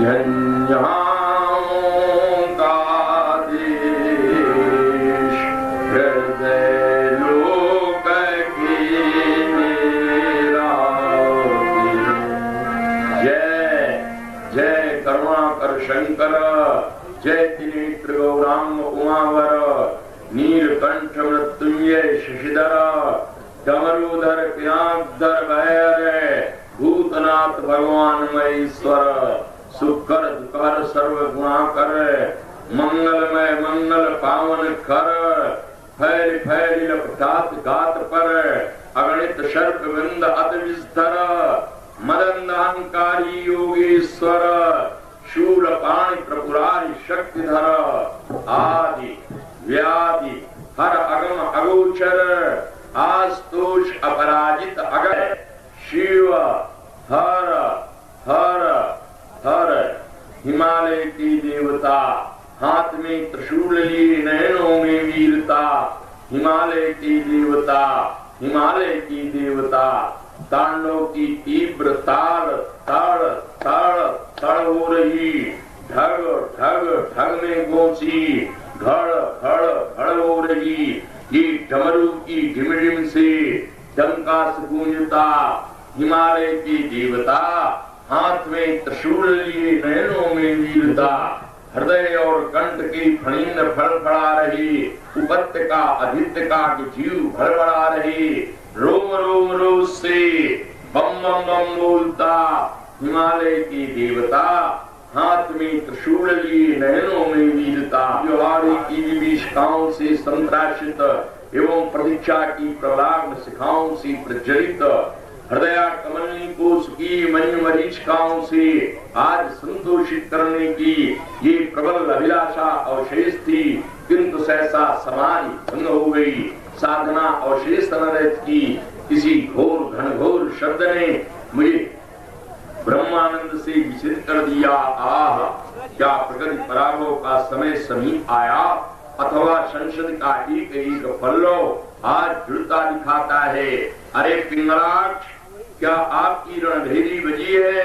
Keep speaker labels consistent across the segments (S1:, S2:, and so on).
S1: झंझाओं का देश हृदय लोक की निरावती। जय जय करुणाकर शंकर, जय त्रिनेत्र गौरांग उमावर, नीलकंठ मृत्युंजय शशिधर, डमरूधर पिनाकधर भयहरे, भूतनाथ भगवान महेश्वर, सुकर दुकर सर्व गुणाकर, मंगलमय मंगल पावन कर, फैल फैल लपटात गात पर, अगणित सर्प वृंद अत विस्तर, मदंद अहंकारी योगेश्वर, शूल पाणि त्रिपुरारि शक्तिधर, आदि व्याधि हर अगम अगोचर, आस्तोष अपराजित अगय, शिव हर हर हर। हिमालय की देवता, हाथ में त्रिशूल लिए नयनों में वीरता, हिमालय की देवता, हिमालय की देवता, तांडव की तीव्र ताड़ ताड़ ताड़ ताड़ हो रही, ढग ढग ढग में गोची, घड़ घड़ घड़ हो रही, ये डमरू की ढिमढिम से डंका से गूंजता, हिमालय की देवता, हाथ में त्रिशूल लिए नयनों में वीरता, हृदय और कंठ की फणींद फड़फड़ा रही, उपत्यका अधित्यका की जीव भड़बड़ा रही, रोम रोम रोज से बम बम बम बोलता, हिमालय की देवता, हाथ में त्रिशूल लिए नयनों में वीरता, ज्वारी की विभीषिकाओं से संत्राशित एवं प्रतीक्षा की प्रलाग्न शिखाओं से प्रज्वलित, हृदय कमलनी कोश की मणि मरीचिकाओं से आज संतोषित करने की ये प्रबल अभिलाषा अवशेष थी, किंतु सहसा समाधि भंग हो गई, साधना अवशेष न रहती। किसी घोर घनघोर शब्द ने मुझे ब्रह्मानंद से विचलित कर दिया। आह, क्या प्रगति पराभव का समय समीप आया, अथवा संसद का एक एक पल्लव आज जुड़ता दिखाता है। अरे पिंगलाक्ष, क्या आपकी रणभेरी बजी है,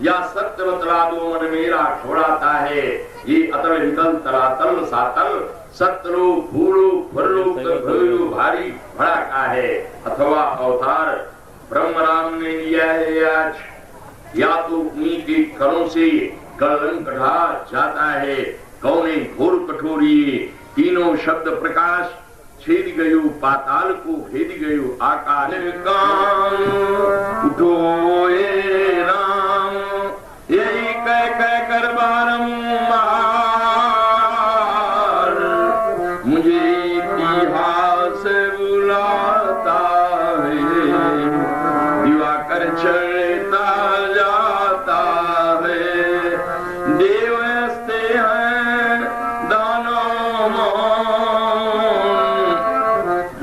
S1: या सत्य बतला दो मन मेरा छोड़ाता है। ये अतल वितल तलातल सातल सत्रो भूलो भरलो भयो भारी भड़ाका है, अथवा अवतार ब्रह्म राम ने लिया है आज, या तो उन्हीं के करों से गर्दन कढ़ा जाता है। कौने घोर कठोरी तीनों शब्द प्रकाश, छेद गयो पाताल को भेद गयो आकाश। उठो ये राम, यही कह कह कर बारंबार मुझे इतिहास बुलाता है, दिवाकर चलता जाता है। देव हंसते हैं दानों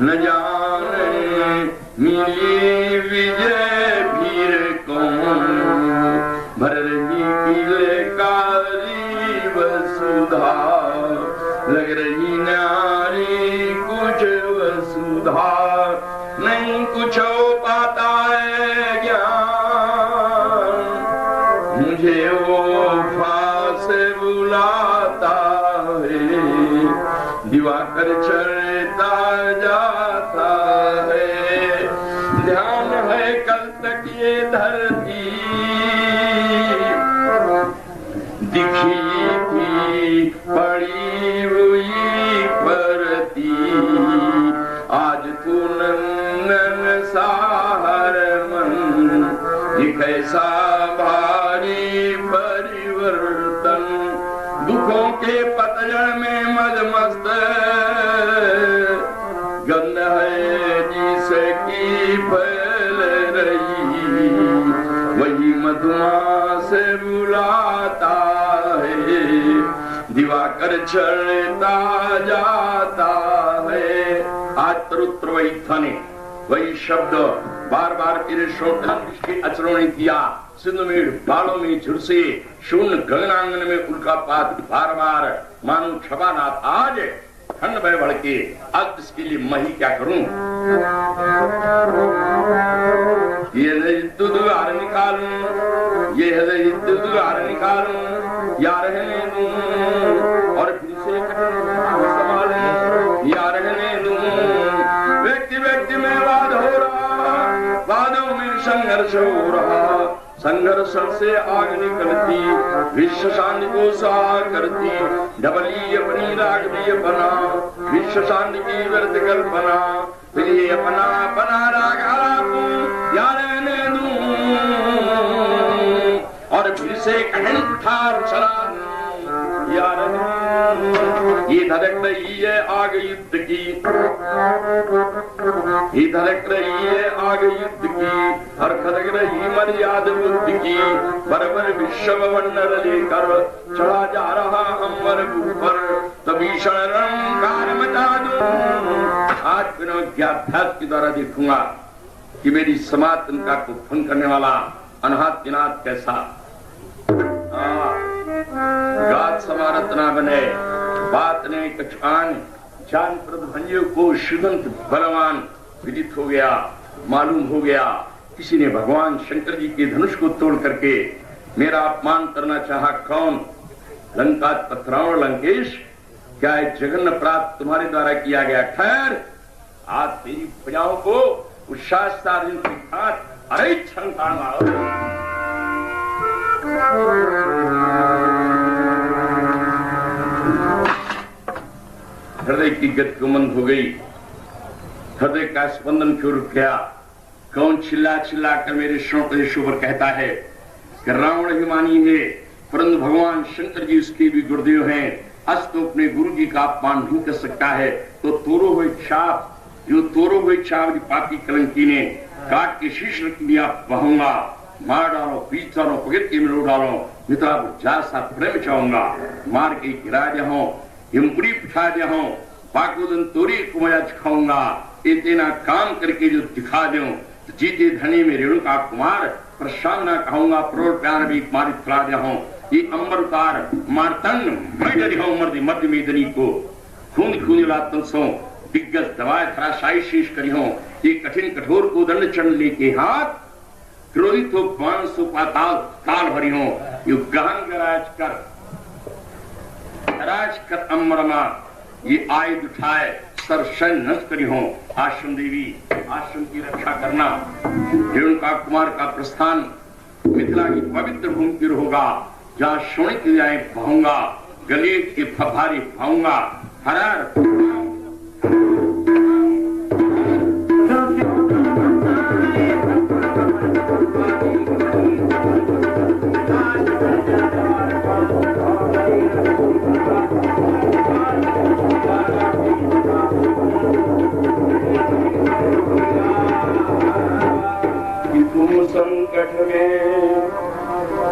S1: न जाने मिली विजय वीर कौन, भरनी किलकारी वसुधा, लग रही नारी कुछ वसुधा, नहीं कुछ हो पाता है ज्ञान, मुझे वो फास बुलाता है, दिवाकर चलता जाता है। ध्यान है कल तक ये धरती दिखी थी पड़ी हुई परती, आज तू नंदन साहर मन, ये कैसा भारी परिवर्तन, दुखों के पतझड़ में मदमस्त गंध है जिसकी फैल रही, वही मधुमास बुलाता है, दिवाकर चलता जाता है। आज तरुत्र वही थने वही शब्द बार बार तेरे के अचरों ने किया, सिंधु में बालों में झुरसे, शून्य गगनांगन में उल्कापात बार बार मानो क्षमानाथ। आज ठंड में भड़के, अब इसके लिए मैं ही क्या करूं, ये दूध बाहर निकालूं, ये हृदय द्वार निकालूं या रहने दूं, और फिर से संभालूं या रहने दूं। व्यक्ति व्यक्ति में वाद हो रहा, वादों में संघर्ष हो रहा, संघर्ष से आग निकलती, विश्व शांति को सहा करती, डबली अपनी रागवी अपना, विश्व शांति की व्यर्थ कल्पना, फिर ये अपना अपना राग आलापूं या रहने दूं, और फिर से अहंकार चला या रहने दूं। ये धड़क रही है आग युद्ध की, ये धड़क रही है आग युद्ध की, और खदक रही मर्याद बुद्ध की, बरबर विश्व वंडर लेकर चढ़ा जा रहा अंबर ऊपर, तो भीषण रंकार मचा दूं। आज विनोद्याध्यास के द्वारा देखूंगा कि मेरी सनातन का को भंग करने वाला अनाहत विनाद कैसा गात समारत ना बने, बात ने कछान जान प्रभंजो को शुद्धंत बलवान विदित हो गया, मालूम हो गया। किसी ने भगवान शंकर जी के धनुष को तोड़ करके मेरा अपमान करना चाहा। कौन? लंका पथरावण लंकेश। क्या जघन्य प्राप्त तुम्हारे द्वारा किया गया? खैर, आज तेरी प्रजाओं को उत्साह अरे हृदय की गति मंद हो गई, हृदय का स्पंदन क्यों रुक गया? कौन चिल्ला चिल्ला कर मेरे श्रोतेशों पर कहता है कि रावण अभिमानी है, परंतु भगवान शंकर जी उसके भी गुरुदेव हैं। अस तो अपने गुरु जी का अपमान नहीं कर सकता है, तो तोड़ो हुए छाप, जो तोड़ो हुए छाप पापी कलंकी ने काट के शीश रख दिया, बहूंगा, मार डालो, पीछ डालो, पकड़ के मिलो डालो, मित्रा जा सा प्रेम चाहूंगा, मार के गिरा दिया हूं, हिमपुरी पिठा दिया हूं, बाकुदन तोरी को मैं खाऊंगा, इतना काम करके जो दिखा दूं, तो जीते धनी में रेणु का कुमार प्रशांत ना कहूंगा, प्रोड़ प्यार भी मारी फला दिया हूं, ये अंबर उतार मारतंग मैं डरी हूं मर्द मध्य मेदनी को खून खून लातन सो दिग्गज दवाए धराशाई शीश करी हूं, ये कठिन कठोर को दंड चढ़ लेके हाथ क्रोधित हो पान सो पाताल काल भरी हूं, यु गहन गराज कर अमरमा ये आयुध उठाए सरशन नष्ट करी हूं। आश्रम देवी, आश्रम की रक्षा करना, रेणुका कुमार का प्रस्थान मिथिला की पवित्र भूमि पर होगा, जहाँ शोणित जाए बहूंगा, गले के फभारी भाऊंगा, हरार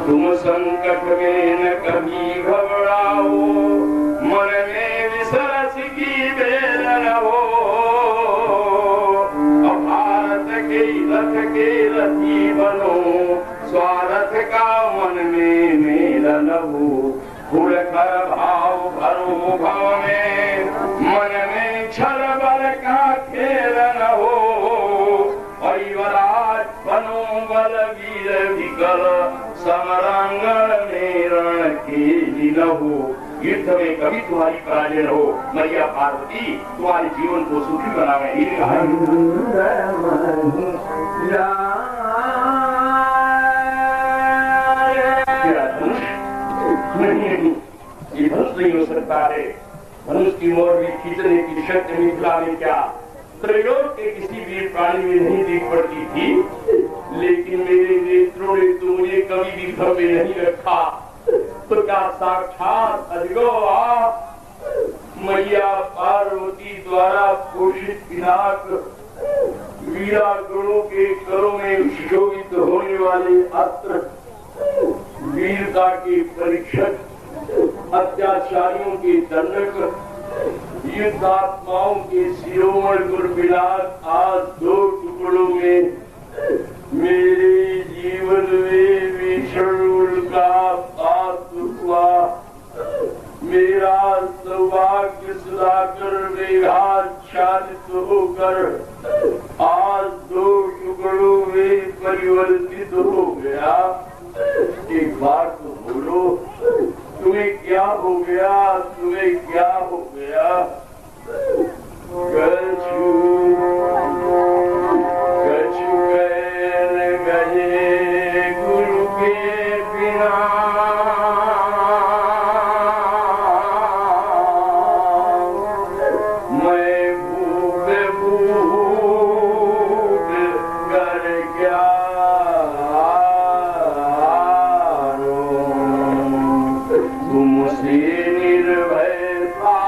S1: तुम संकट में न कभी घबराओ, मन में विसरस की बेल न हो, भारत के रथ के रथी बनो, स्वार्थ का मन में मेल न हो, खुल कर भाव भरो भव में, मन में छल बल का खेल न हो, परिवराज बनो बल वीर विकल, समरांगण में रण के न हो, युद्ध में कभी तुम्हारी पराजय न हो, मैया पार्वती तुम्हारे जीवन को सुखी बनावे। ये धनुष नहीं हो सकता है, धनुष की मोर भी खींचने की शक्ति मिथिला में क्या त्रैलोक के किसी भी प्राणी में नहीं देख पड़ती थी, लेकिन मेरे नेत्रों ने तो मुझे कभी भी घर में नहीं रखा, तो क्या साक्षात अजगो आप मैया पार्वती द्वारा पोषित पिनाक वीरा गुणों के करों में सुशोभित होने वाले अस्त्र, वीरता के परीक्षक, अत्याचारियों के दंडक, युद्धात्माओं के शिरोमणि गुरबिलास आज दो टुकड़ों में मेरे जीवन में भीषण उल्कापात हुआ। मेरा सौभाग्य सुधाकर मेघाच्छादित होकर आज दो टुकड़ों में परिवर्तित हो गया। हो गया, तुम्हें क्या हो गया? कछु कहने गए गुरु के बिना, मैं भूख भूख कर क्या तुमसे निर्भयता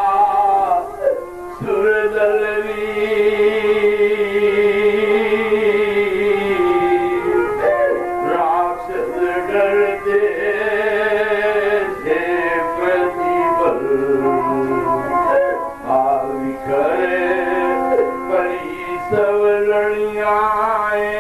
S1: सुरदलवी राक्षस डरते थे प्रतिबल आविखरे बड़ी सब लड़ियाएं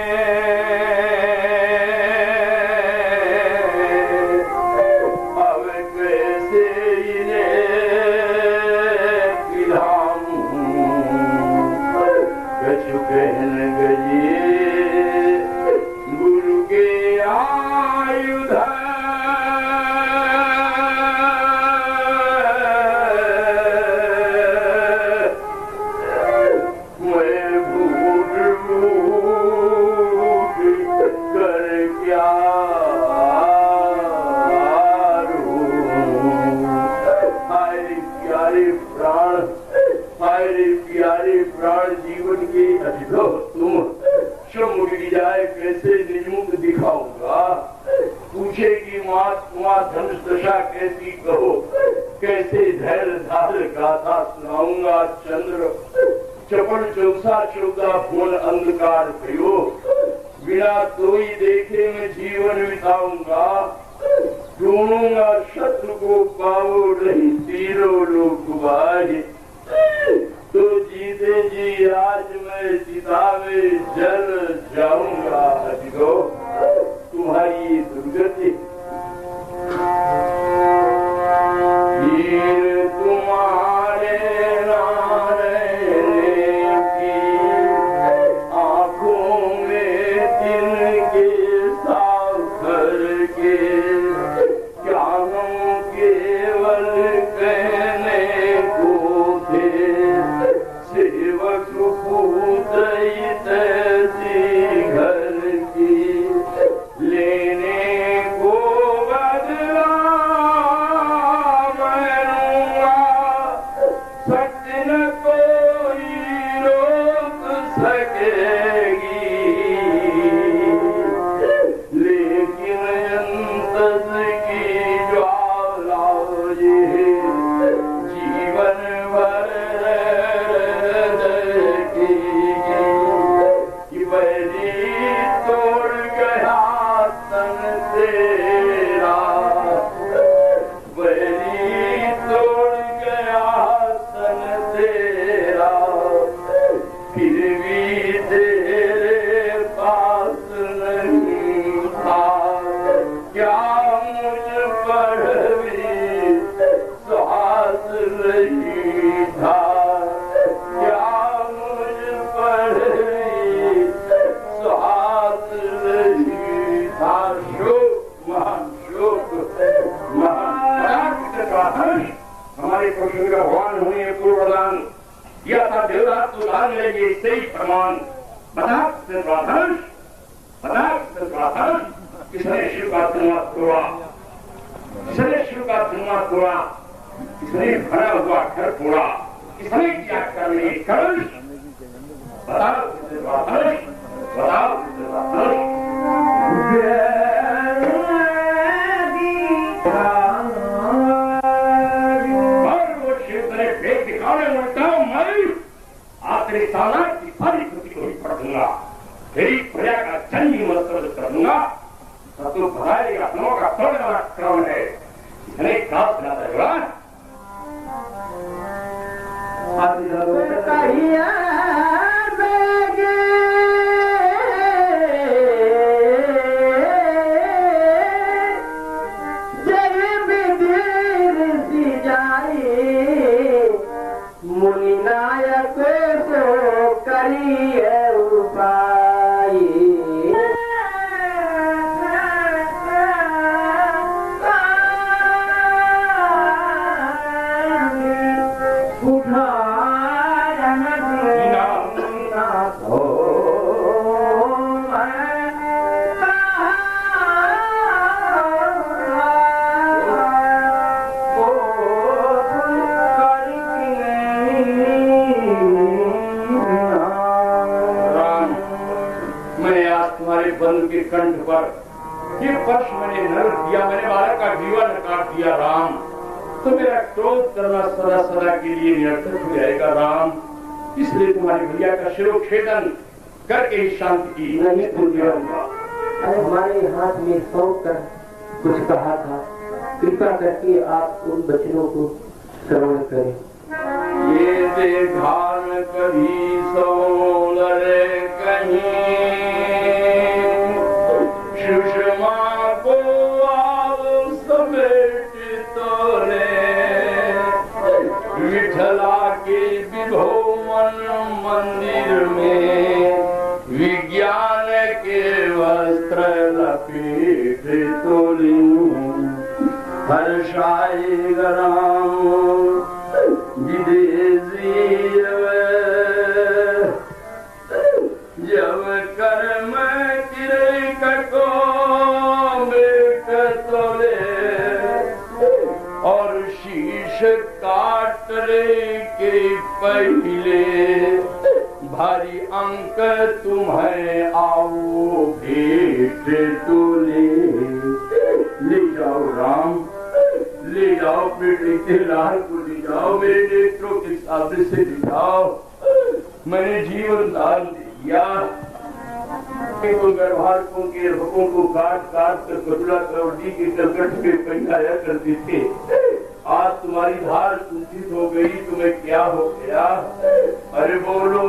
S1: कहने गए गुरु के आयुध मैं भूख भूख कर क्या प्यारे प्राण जीवन के अधिको तुम शुभ मुड़ी जाए कैसे निजमुख दिखाऊंगा? पूछेगी माँ तुम्हारा धनुष दशा कैसी कहो, कैसे धैर्य धार गाथा सुनाऊंगा? चंद्र चपड़ चौसा चौका भुवन अंधकार भयो, बिना कोई देखे मैं जीवन बिताऊंगा। ढूंढूंगा शत्रु को पाओ नहीं तीरों लोक बाहे, तो जीते जी आज मैं चिता में जल जाऊंगा। अधिको तुम्हारी दुर्गति हीर तुम्हारे नारायण की आंखों में तिनके सागर के क्या हम केवल कहने को थे, सेवक पूतैसी घर की लेने को बदला मैं लूंगा। सत्य न कोई रोक सकेगी, लेकिन अंतस की ज्वाला जीवन भर तोड़ गया तन तेरा, बली तोड़ गया तन तेरा, फिर भी तेरे पास नहीं था। क्या मुझ पर भी स्वाद नहीं था? क्या मुझ पर स्वाद नहीं था? शोक महान शोक हमारे कृष्ण का भगवान हुए पूर्वदान दिया था देवराज तो दान लेंगे इससे ही प्रमाण। बता किसने शिव का धनुष तोड़ा, किसने शिव का धनुष तोड़ा, किसने भरा हुआ घर फोड़ा, किसने क्या करने करुष? बताओ बताओ भेद दिखाने लगता हूँ मैं आखिरी साला की सारी कृति को ही पढ़ दूंगा, तेरी प्रजा का चंडी मस्तक कर दूंगा। तो बताएगा अपनों का तोड़ने वाला क्रम है, इसने खास बनाता है
S2: मुनिनायक सो करिए उपाय।
S3: ये वर्ष मैंने नरक दिया, मैंने बालक का जीवन काट दिया राम, तो मेरा क्रोध करना सदा सदा के लिए निरर्थक हो जाएगा राम। इसलिए तुम्हारे भैया का शिरोच्छेदन करके ही शांति की
S2: नहीं पूज्य। अरे हमारे हाथ में सौंप कर कुछ कहा था, कृपा करके आप उन बच्चों को श्रवण करें।
S3: ये देखा न कभी सोलर कहीं, सुषमा को आप समेट तोले, विठला के विभो मन मंदिर में, विज्ञान के वस्त्र लपेट तोले, हर्षाएगा राम विदेशी जब कर्म किरे को बेट तोले, और शीश काटने के पहले भारी अंक तुम्हें आओ भेंट तोले। ले जाओ राम, ले जाओ बेटे के लाल को, ले जाओ मेरे नेत्रों के सामने से ले जाओ। मैंने जीवन दान दिया, तो गर्भारकों के हकों को काट काट कर कटुला करोड़ी के कलकट में पहनाया करते थे। आज तुम्हारी धार कुंठित हो गई, तुम्हें क्या हो गया? अरे बोलो,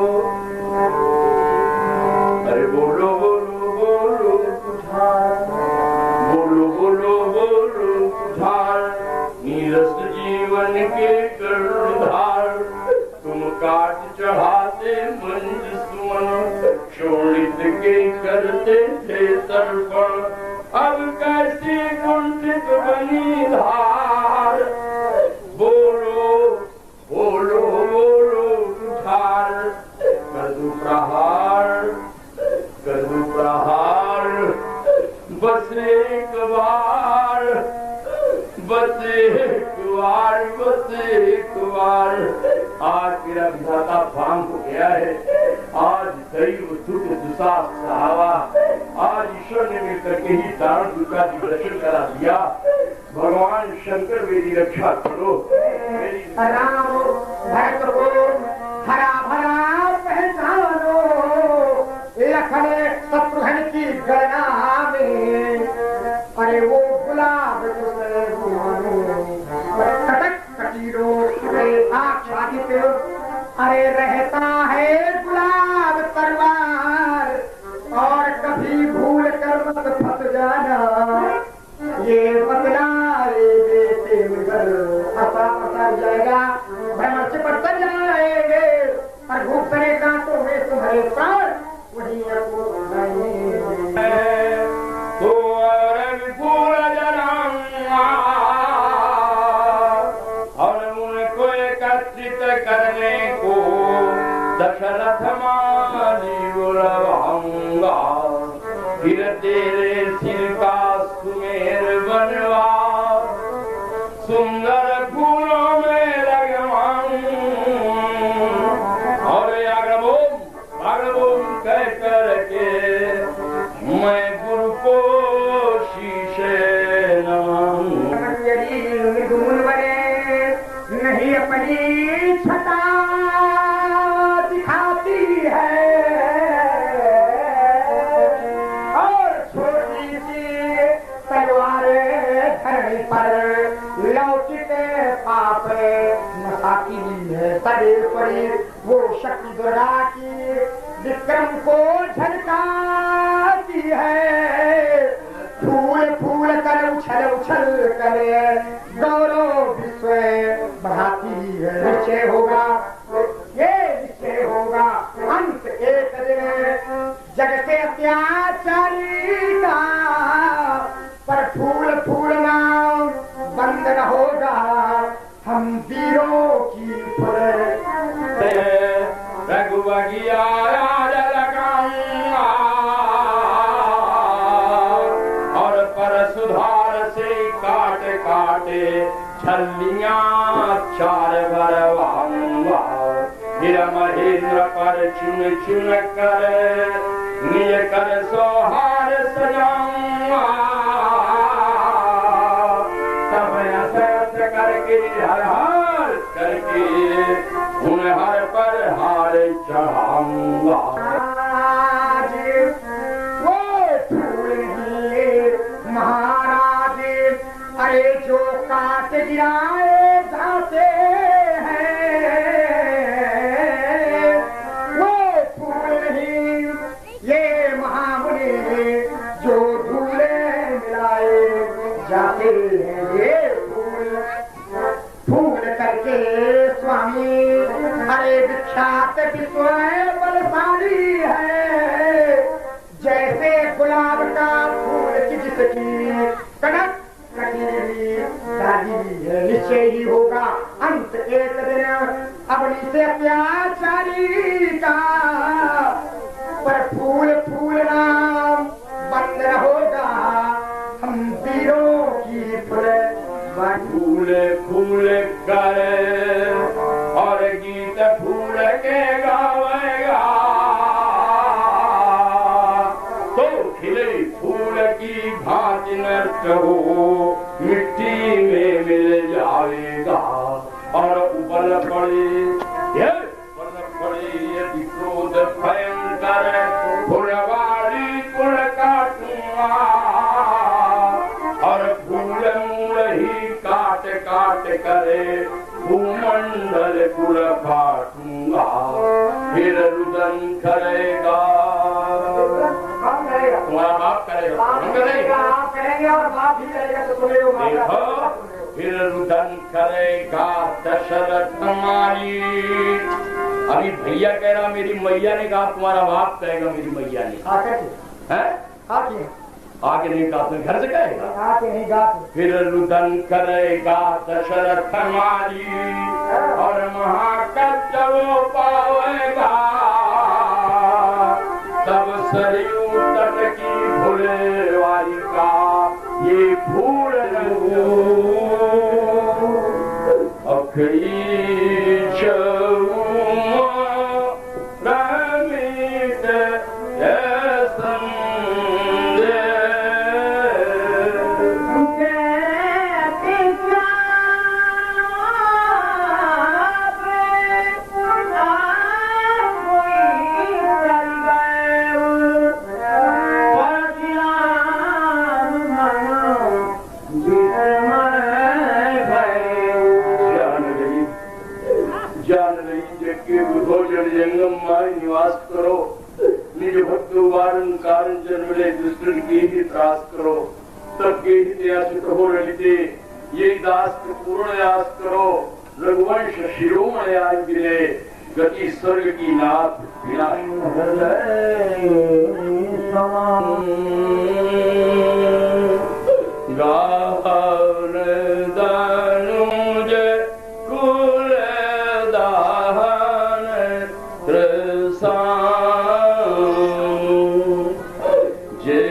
S3: अरे बोलो बोलो बोलो बोलो बोलो बोलो तुझार, नीरस जीवन के कर्णधार, तुम काट चढ़ाते मंज सुमन, शोणित के करते थे तर्पण, अब कैसी कुंठित बनी धार, बोलो बोलो बोलो तुझार, कदू प्रहार कदू प्रहार, बस एक बार, बस एक बार, बस एक बार। आज मेरा विधाता भांग हो गया है, आज दैव दुख दुसाह सहावा, आज ईश्वर ने मिलकर के ही दारुण दुर्गा जी दर्शन करा दिया। भगवान शंकर मेरी रक्षा करो।
S2: राम भक्त को हरा भरा पहचानो, लखन शत्रुघ्न की गणना में, अरे वो गुलाब कटक कटीरो आच्छादित, अरे रहता है गुलाब तलवार, और कभी भूल कर मत फंस जाना, ये बतलाए बेटे मगर फंसा फंसा जाएगा, भ्रमण से पड़ता जाएंगे, और भूख करे कांटों में तुम्हारे प्राण वही
S3: और उनको एकत्रित करने को दशरथ माली बुलवाऊंगा, फिर तेरे सिर का सुमेर बनवा, सुंदर फूलों में लगवाऊं, और अगरबोम कह करके मैं गुरु को शीशे नमाऊं।
S2: नहीं अपनी छटा दिखाती है, और छोटी सी तलवारें धरने पर लौटते पाप नसाती है, शरीर पर वो शक्ति दुर्गा की विक्रम को झलकाती है, फूल फूल कर उछल उछल कर गौरव विश्व बढ़ाती है। निश्चय होगा, ये निश्चय होगा, अंत एक दिन जग के अत्याचारी का, पर फूल फूलना बंद न होगा, हम वीरों की फल
S3: रघुवगिया और पर सुधार से काट काटे छलियां चार बरवाऊंगा, फिर महेंद्र पर चुन चुन कर निज कर सोहार सजाऊंगा। के हर हार करके उन हर पर हार चढ़ाऊंगा।
S2: आज वो फूल ही महाराज अरे जो काट गिराए जाते हैं, वो फूल नहीं ये महामुनि जो धूले मिलाए जाते हैं। ये फूल करके स्वामी अरे विख्यात विश्व बलशाली है, जैसे गुलाब का फूल की जिसकी कड़क निश्चय ही होगा अंत एक दिन अपनी से अत्याचारी का, पर फूल फूल नाम बंद होगा हम वीरों की फूल
S3: फूल फूल कर और गीत फूल के गावेगा, तो खिले फूल की भांति नष्ट हो मिट्टी में मिल जाएगा। और उबल पड़े यदि क्रोध भयंकर फुलवाड़ी कुल काटूंगा, और फूल मूल ही काट काट करे भूमंडल कुल काटूंगा। फिर रुदन करेगा तुम्हारा बाप करेगा,
S2: आप करेंगे और बाप ही करेगा तो तुम्हें
S3: देखो फिर रुदन करेगा दशरथ तुम्हारी। अभी भैया कह रहा मेरी मैया ने कहा, तुम्हारा बाप कहेगा मेरी मैया ने। है आगे नहीं कहा, अपने घर से कहेगा
S2: आके नहीं गाते।
S3: फिर रुदन करेगा दशरथ हमारी, और महाकष्ट वो पावेगा। तब सरयू तट की भुलवाई का ये फूल अखीश निवास करो, निज भक्त वारण कारण जन्म ले दुष्टन की ही त्रास करो, तब के ही दयाचित हो ललिते ये दास पूर्ण यास करो। रघुवंश शिरोमणि आज गिरे गति स्वर्ग की नाथ बिना गाहन दानुज कुल दाहन जे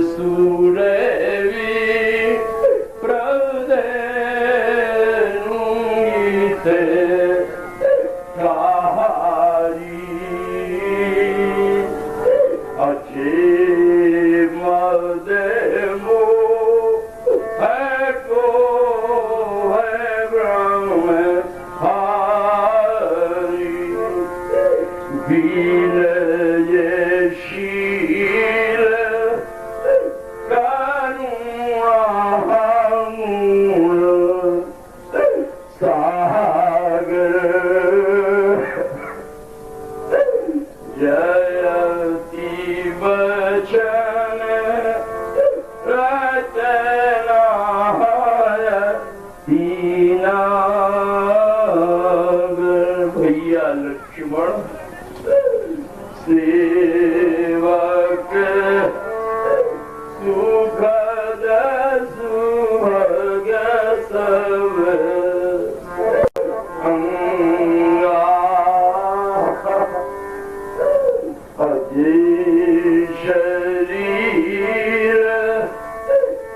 S3: सूरवी प्रदे अच्छे मद मो है को है ब्रह्म हारी वीर ये शील करुणा मूल सागर जयति बचन रचनाय दीनाग भैया लक्ष्मण सेवक सुखद सुभग सब शरीर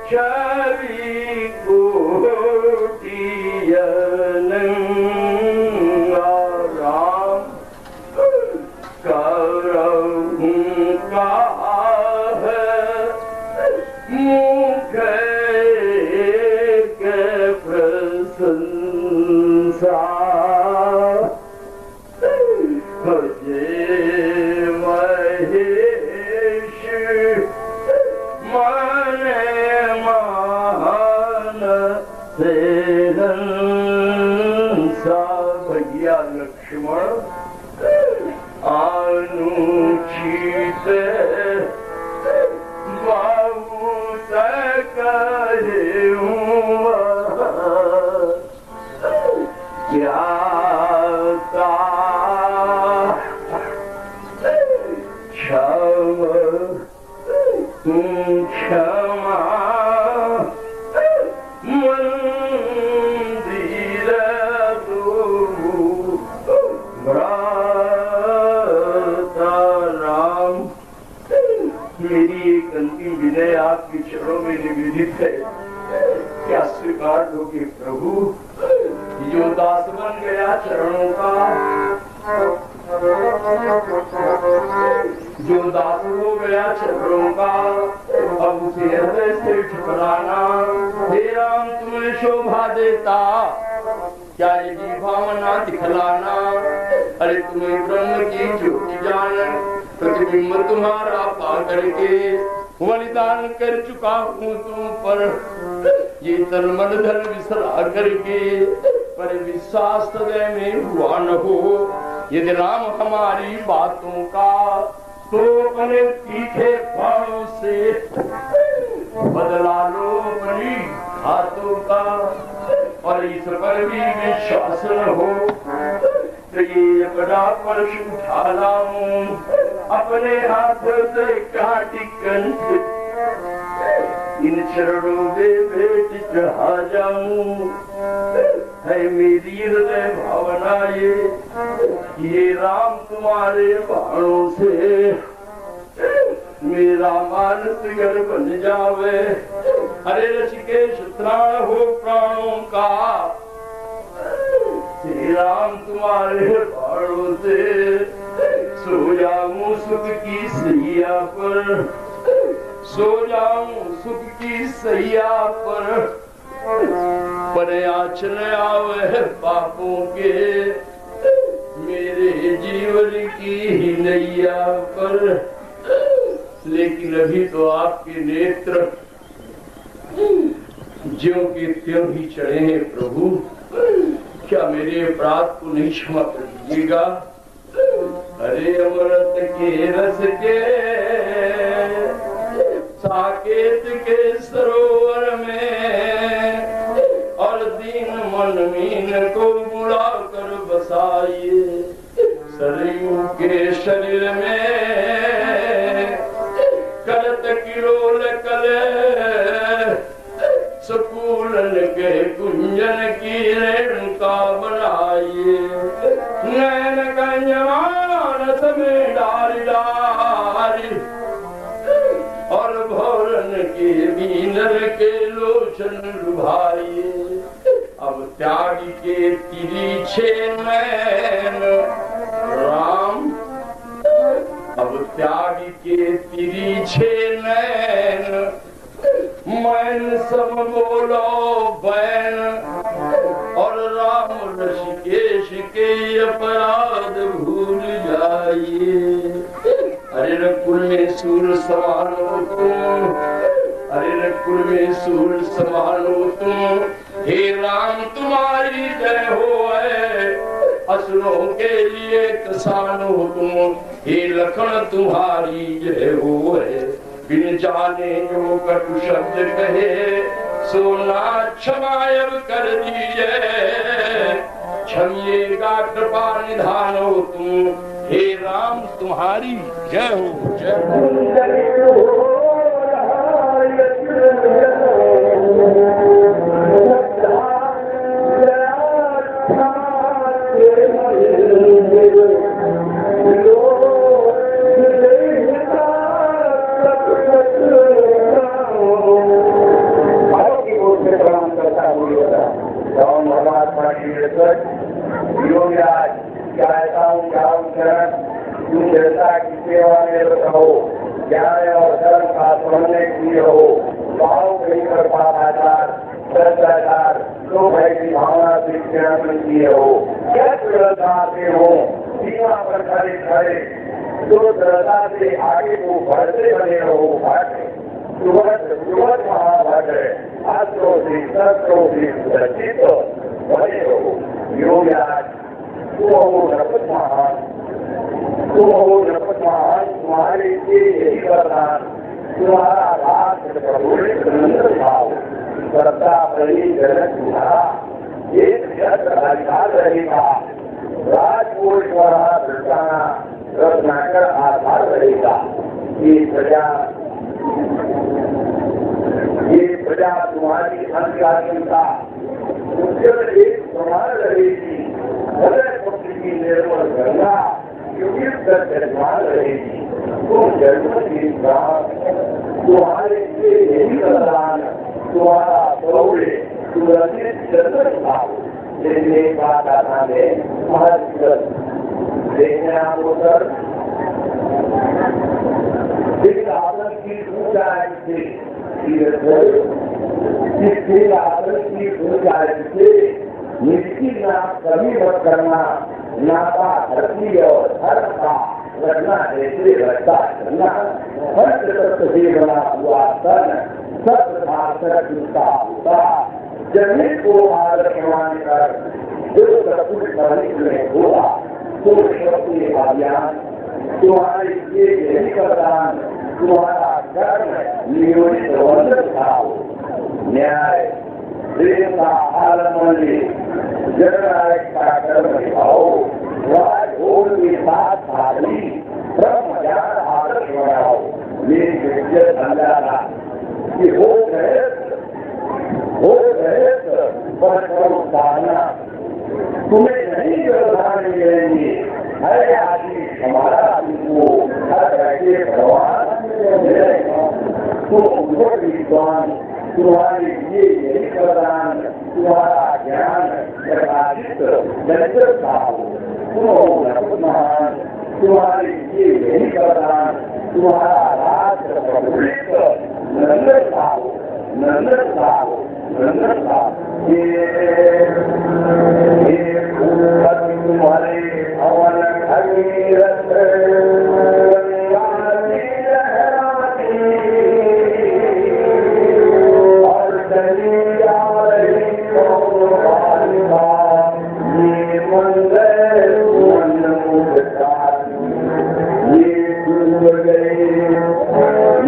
S3: छवि कोटियन राम करहूं का मुख के प्रसन्न से हंसा भैया लक्ष्मण अनुचित बाबू करे ज्ञाता क्षमा मंदिर राम। मेरी एक अंतिम विनय आपके चरणों में निवेदित है, क्या स्वीकार दोगे प्रभु? जो दास बन गया चरणों का, जो दास हो गया चरणों का, अब उसे हृदय से ठुकराना। हे राम तुम्हें शोभा देता, क्या यदि भावना दिखलाना। अरे तुम्हें ब्रह्म की ज्योति जान, प्रतिबिंब तुम्हारा पा करके बलिदान कर चुका हूँ तुम पर, ये तन मन धन विसरा करके। पर विश्वास हृदय में हुआ न हो, यदि राम हमारी बातों का, तो अपने तीखे बाणों से बदला लो अपनी हाथों का। और इस पर भी विश्वास न हो, तो ये बड़ा परश उठा लाऊं अपने हाथों से काटी कंठ, इन चरणों में भेंट चढ़ा जाऊं। है मेरी हृदय भावना ये राम तुम्हारे बाणों से मेरा मानस घर बन जावे। हरे ऋषिकेश त्राण हो प्राणों का, श्री राम तुम्हारे बाणों से सो जाऊं सुख की सैया पर, सो जाऊं सुख की सैया पर आचल आवे पापों के मेरे जीवन की ही नैया पर। लेकिन अभी तो आपके नेत्र ज्यों के त्यों ही चढ़े हैं प्रभु, क्या मेरे अपराध को नहीं क्षमा कर दीजिएगा? हरे अमृत के रस के साकेत के सरोवर में, और दीन मन मीन को बुला कर बसाइए। सरयू के शरीर में करत किरोल कले, सपूलन के कुंजन की रेणुका बनाइए। नैन कंजमान में डारी डारी, और भौरन के बीनर के लोचन लुभाइए। अब त्यागी के तिरछे नैन राम, अब त्यागी के तिरछे नैन मैन सब बोलो बैन, और राम ऋषिकेश के अपराध भूल जाइए। अरे रकुल में सूर समान हो तुम, अरे रकुल में सूर समान हो तुम। हे राम तुम्हारी जय हो, असुरों के लिए किसान हो तुम। हे लखन तुम्हारी जय हो, बिन जाने जो कटु शब्द कहे, सोना क्षमायब कर दीजिए। क्षमिएगा कृपा निधान हो तुम। हे राम तुम्हारी जय हो, जय हो।
S4: योगराज चाहता हूँ शरण तुम जनता की सेवा में रहो, ज्ञान और धर्म का समन्वय किए हो। भाव कहीं पर पापाचार भ्रष्टाचार तो भय की भावना से ज्ञापन किए हो। क्या दृढ़ता से हो सीमा पर खड़े खड़े, तो दृढ़ता से आगे को बढ़ते बने रहो। भट्ट सुबह महाभट्ट शास्त्रों से शस्त्रों से सुरक्षित बने रहो। योगराज तुम हो नरपत महान, तुम हो नरपत महान, तुम्हारे लिए यही वरदान, तुम्हारा राज प्रभुलित नंद भाव, श्रद्धा बड़ी जगत तुम्हारा एक अधिकार रहेगा, राजकोष द्वारा दृष्टाना रत्नाकर आधार रहेगा। ये प्रजा तुम्हारी अंतरात्मिका उज्जवल एक समान रहेगी, हृदय पुत्र की निर्मल गंगा निर्माण रहेगी। तुम जन्म की तुम्हारे लिए यही वरदान, तुम्हारा प्रौढ़ सुरक्षित जन्म भाव। जैसे बात आना में महत्व देखना होकर आदर की ऊंचाई से आदर की ऊंचाई से निश्चित नाम कभी मत करना, नाता धरती और धर्म का रखना जैसे रखता करना, हर तत्व से बना हुआ तन सत्य भाषक होता, जमीन को आदर प्रमाण कर जो सब कुछ करने में होगा, तो शक्ति अभियान तुम्हारे लिए यही वरदान, तुम्हारा कर्म नियोजित वंदन भाव, न्याय प्रेम का आलम्बन जननायक का कर्म निभाओ, राजभोग के साथ भागी ब्रह्म ज्ञान आदर्श बनाओ। मेरी विजय समझाना कि हो गए तुम्हें नहीं व्यवधान मिलेंगे, हर आदमी हमारा तुमको हर बैठे भगवान मिलेगा। तुम विद्वान, तुम्हारे लिए यही वरदान, तुम्हारा ज्ञान प्रकाशित दरिद्र भाव, तुम महान, तुम्हारे लिए यही वरदान, तुम्हारा राज प्रफुल्लित नंदन भाव, नंदन भाव, नंदन भाव। तुम्हारे हवन भगीरथ और चली आ रही ये मंदिर ये टूट गए,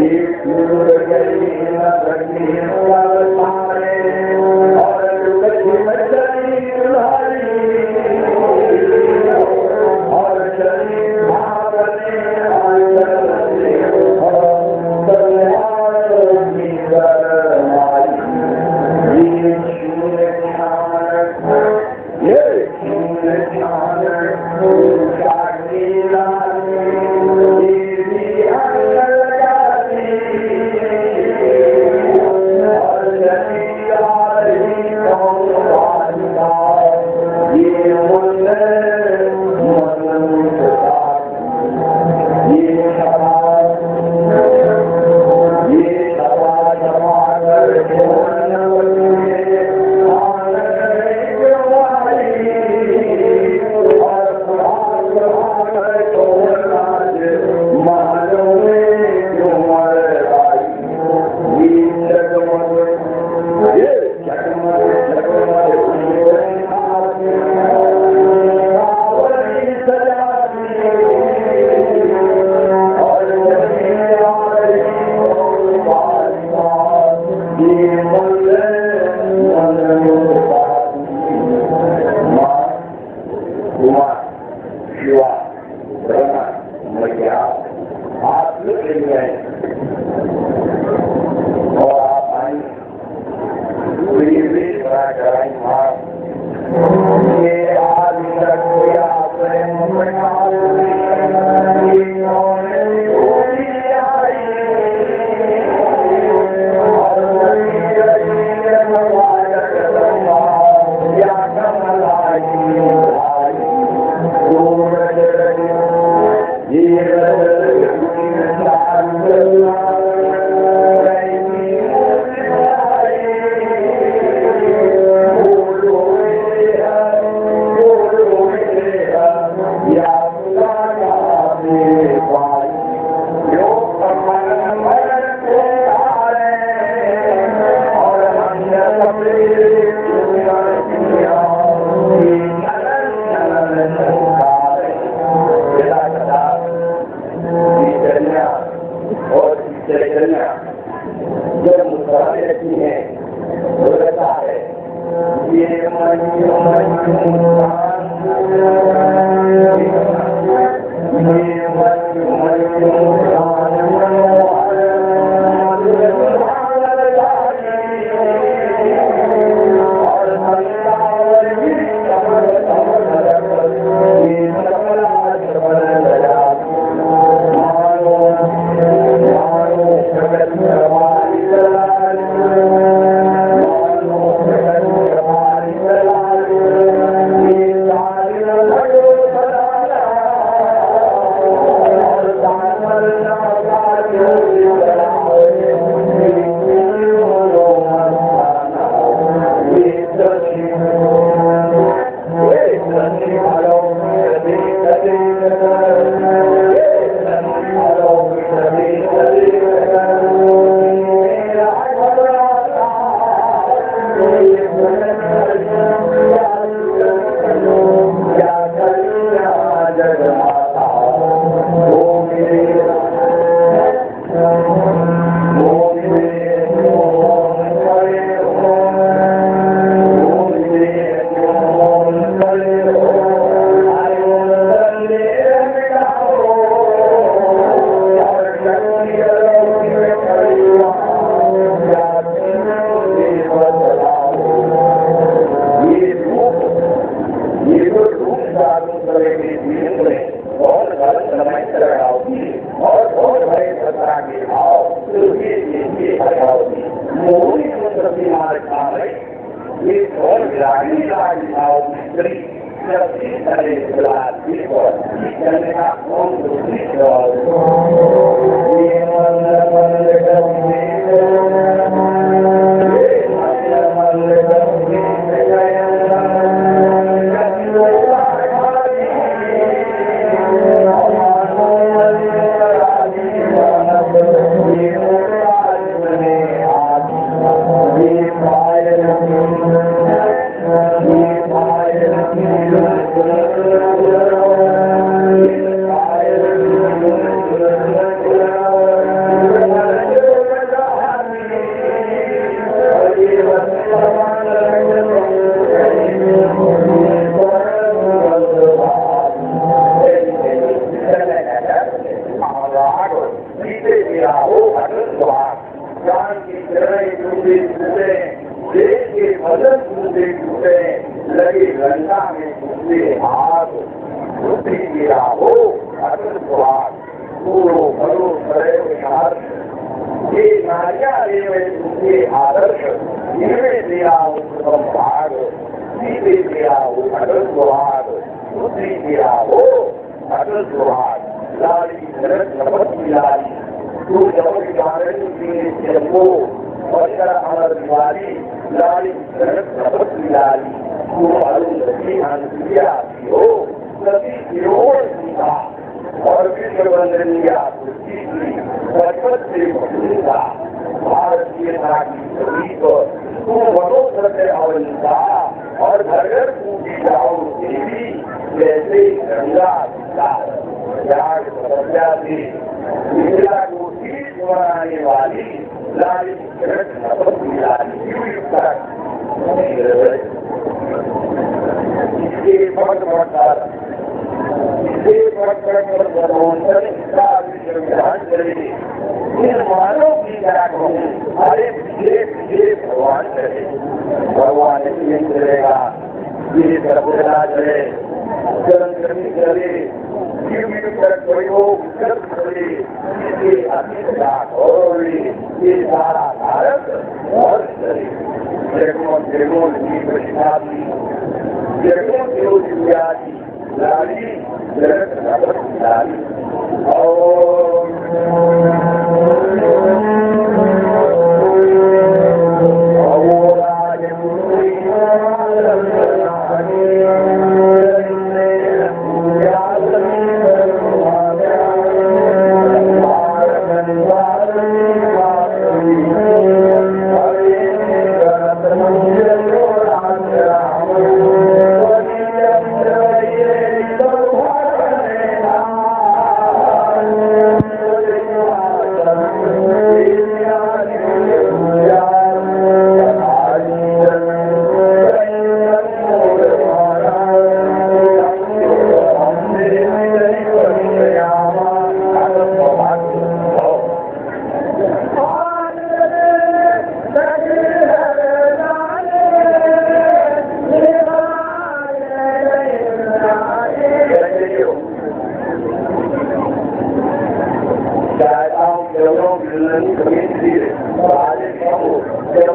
S4: ये टूट गई बोलता है ये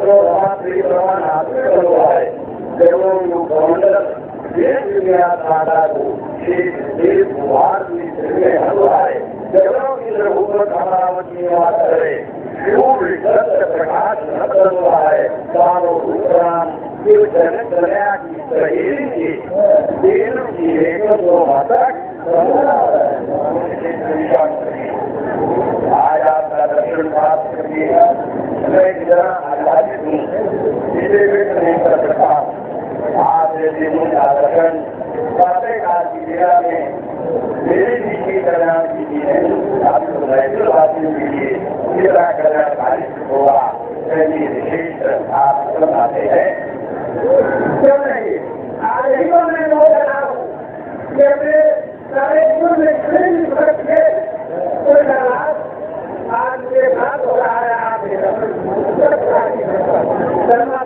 S4: सर्व रात्रि प्रमाण आत्म हुआ है जब कमंडल देश दुनिया दादा को देश भारत में हुआ है जब इंद्र ऊपर अमरावती निवास करे सूर्य दत्त प्रकाश न हुआ है सारो उत्तराम जन कन्या की सहेली देव की एक दो मातक आज आपका दर्शन प्राप्त करके मैं जरा आजादी दूँ इसे व्यक्त नहीं कर सकता आज दिन का दर्शन प्रातः काल की क्रिया में मेरी भी की कल्याण की है आपको वासियों के लिए मेरा कल्याणकारी होगा ऐसी विशेष आप बताते हैं
S2: क्यों नहीं आज ही को मैं वो बता हूँ कि अपने सारे जीवन में कितने भी फर्क है कोई नाराज आज मुझे बात हो रहा है आपके धर्मा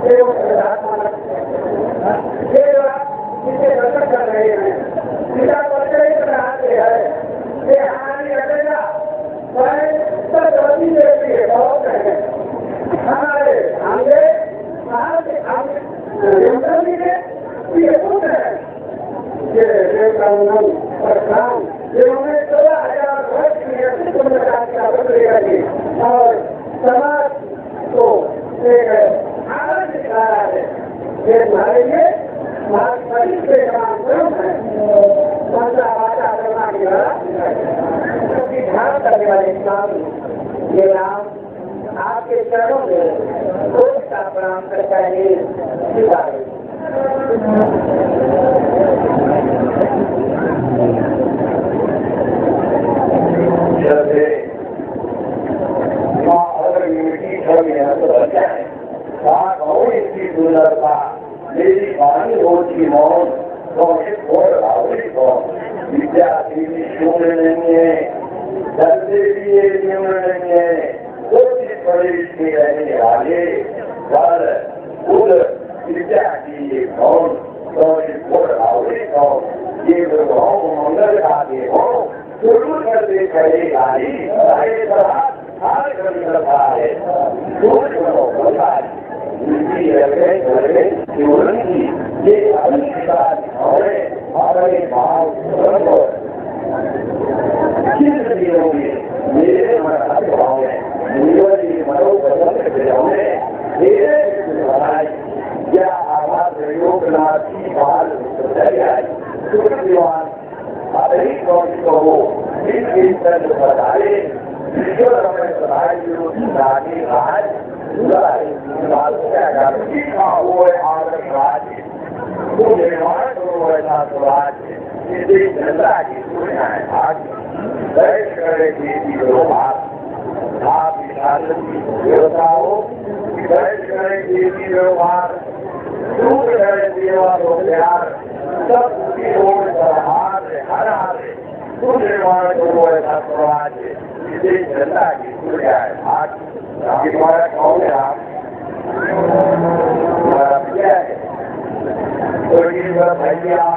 S2: ये जिसे दर्शन कर रहे हैं जिसका परिचय कराते हैं ये हमारी अकेला गलती देती है बहुत है हमारे आगे ये पुत्र है ये देवकानंद परशुराम जिन्होंने 14,000 वर्ष की अस्तित्व में का बदलेगी और समाज को एक आनंद दिखाया है ये हमारे लिए हमारे शरीर के समान स्वरूप है वाचा करना के क्योंकि ध्यान करने वाले इंसान ये नाम आपके चरणों में कोई का प्रणाम करता है स्वीकार
S4: इसकी सुंदरता मेरी वाणी होती मौन तो विद्यार्थी भी शून्य नहीं है दर्जे भी ये न्यून नहीं है कोई प्रदेश में रहने वाले पर खुद विद्यार्थी ये कौन तो ये मंगल खाते हो शुरू करते खड़े गाड़ी ये हमारे भाव मेरे भाव है या आवाज योगनाथ की बाल अधिक हो बताए ईश्वर हमें सदाई विरोधी राज निर्माण करो ऐसा स्वराज इसे जनता की सुविधा है आज दैश करेगी आप देवता हो दैश करेगी व्यवहार दूर करे देवा हो प्यार सब हर हार निर्माण करो ऐसा स्वराज इसे जनता की सुविधा है आज हमारा कौन है आप क्या है भैया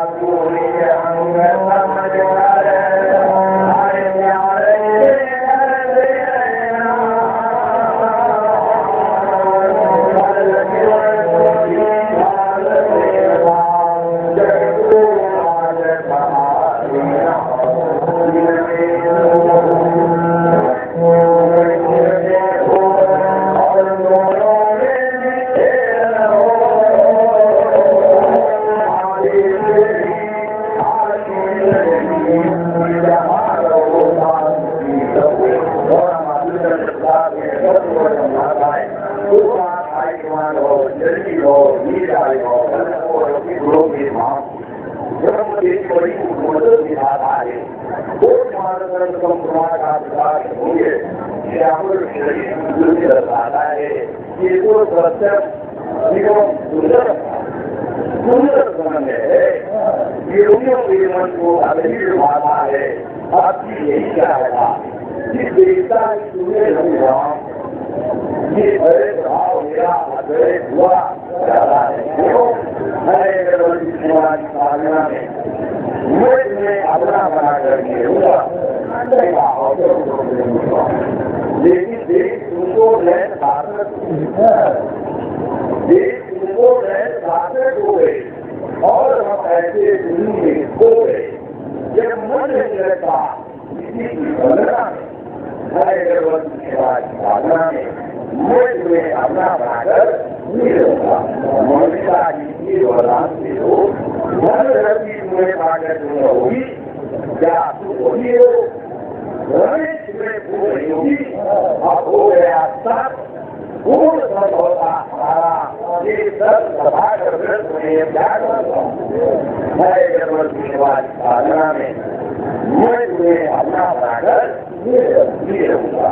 S4: सुंदर संबंध है जीवन को अधीर भाषा है आपकी यही क्या है कि देवता सुने ये बड़े भाव मेरा अद्वैत हुआ ज्यादा है क्यों हरे साधना में मैं तुम्हें अपना बना करके हुआ जानने का अवसर लेकिन देश तुमको नए शासक देश तुमको नए शासक हो गए और हम ऐसे दुनिया खो गए। जब मन नहीं लगता किसी की वंदना में साधना में मैं तुम्हें अपना बनाकर नहीं रहूंगा। मौलिका जी वरदान से हो मन रखी तुम्हें पाकर तुम होगी क्या तुम वही हो रमेश तुम्हें भूल नहीं होगी। अब हो गया सब पूर्ण सब होता हमारा ये सब सभा कर तुम्हें क्या करूँगा। साधना में मैं तुम्हें अपना बनाकर नहीं रहूंगा।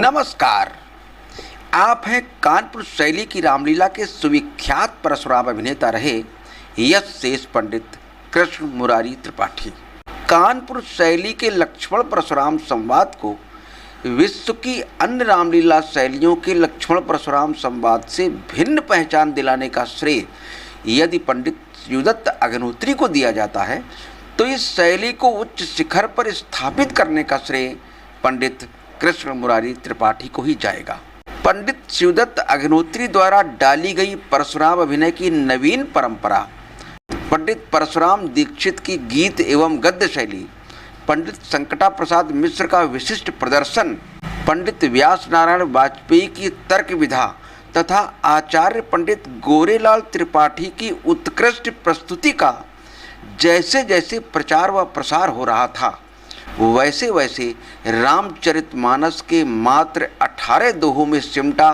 S5: नमस्कार, आप हैं कानपुर शैली की रामलीला के सुविख्यात परशुराम अभिनेता रहे यश शेष पंडित कृष्ण मुरारी त्रिपाठी। कानपुर शैली के लक्ष्मण परशुराम संवाद को विश्व की अन्य रामलीला शैलियों के लक्ष्मण परशुराम संवाद से भिन्न पहचान दिलाने का श्रेय यदि पंडित शिवदत्त अग्निहोत्री को दिया जाता है तो इस शैली को उच्च शिखर पर स्थापित करने का श्रेय पंडित कृष्ण मुरारी त्रिपाठी को ही जाएगा। पंडित शिवदत्त अग्निहोत्री द्वारा डाली गई परशुराम अभिनय की नवीन परंपरा, पंडित परशुराम दीक्षित की गीत एवं गद्य शैली, पंडित संकटा प्रसाद मिश्र का विशिष्ट प्रदर्शन, पंडित व्यास नारायण वाजपेयी की तर्क विधा तथा आचार्य पंडित गोरेलाल त्रिपाठी की उत्कृष्ट प्रस्तुति का जैसे जैसे प्रचार व प्रसार हो रहा था वैसे वैसे रामचरितमानस के मात्र 18 दोहों में सिमटा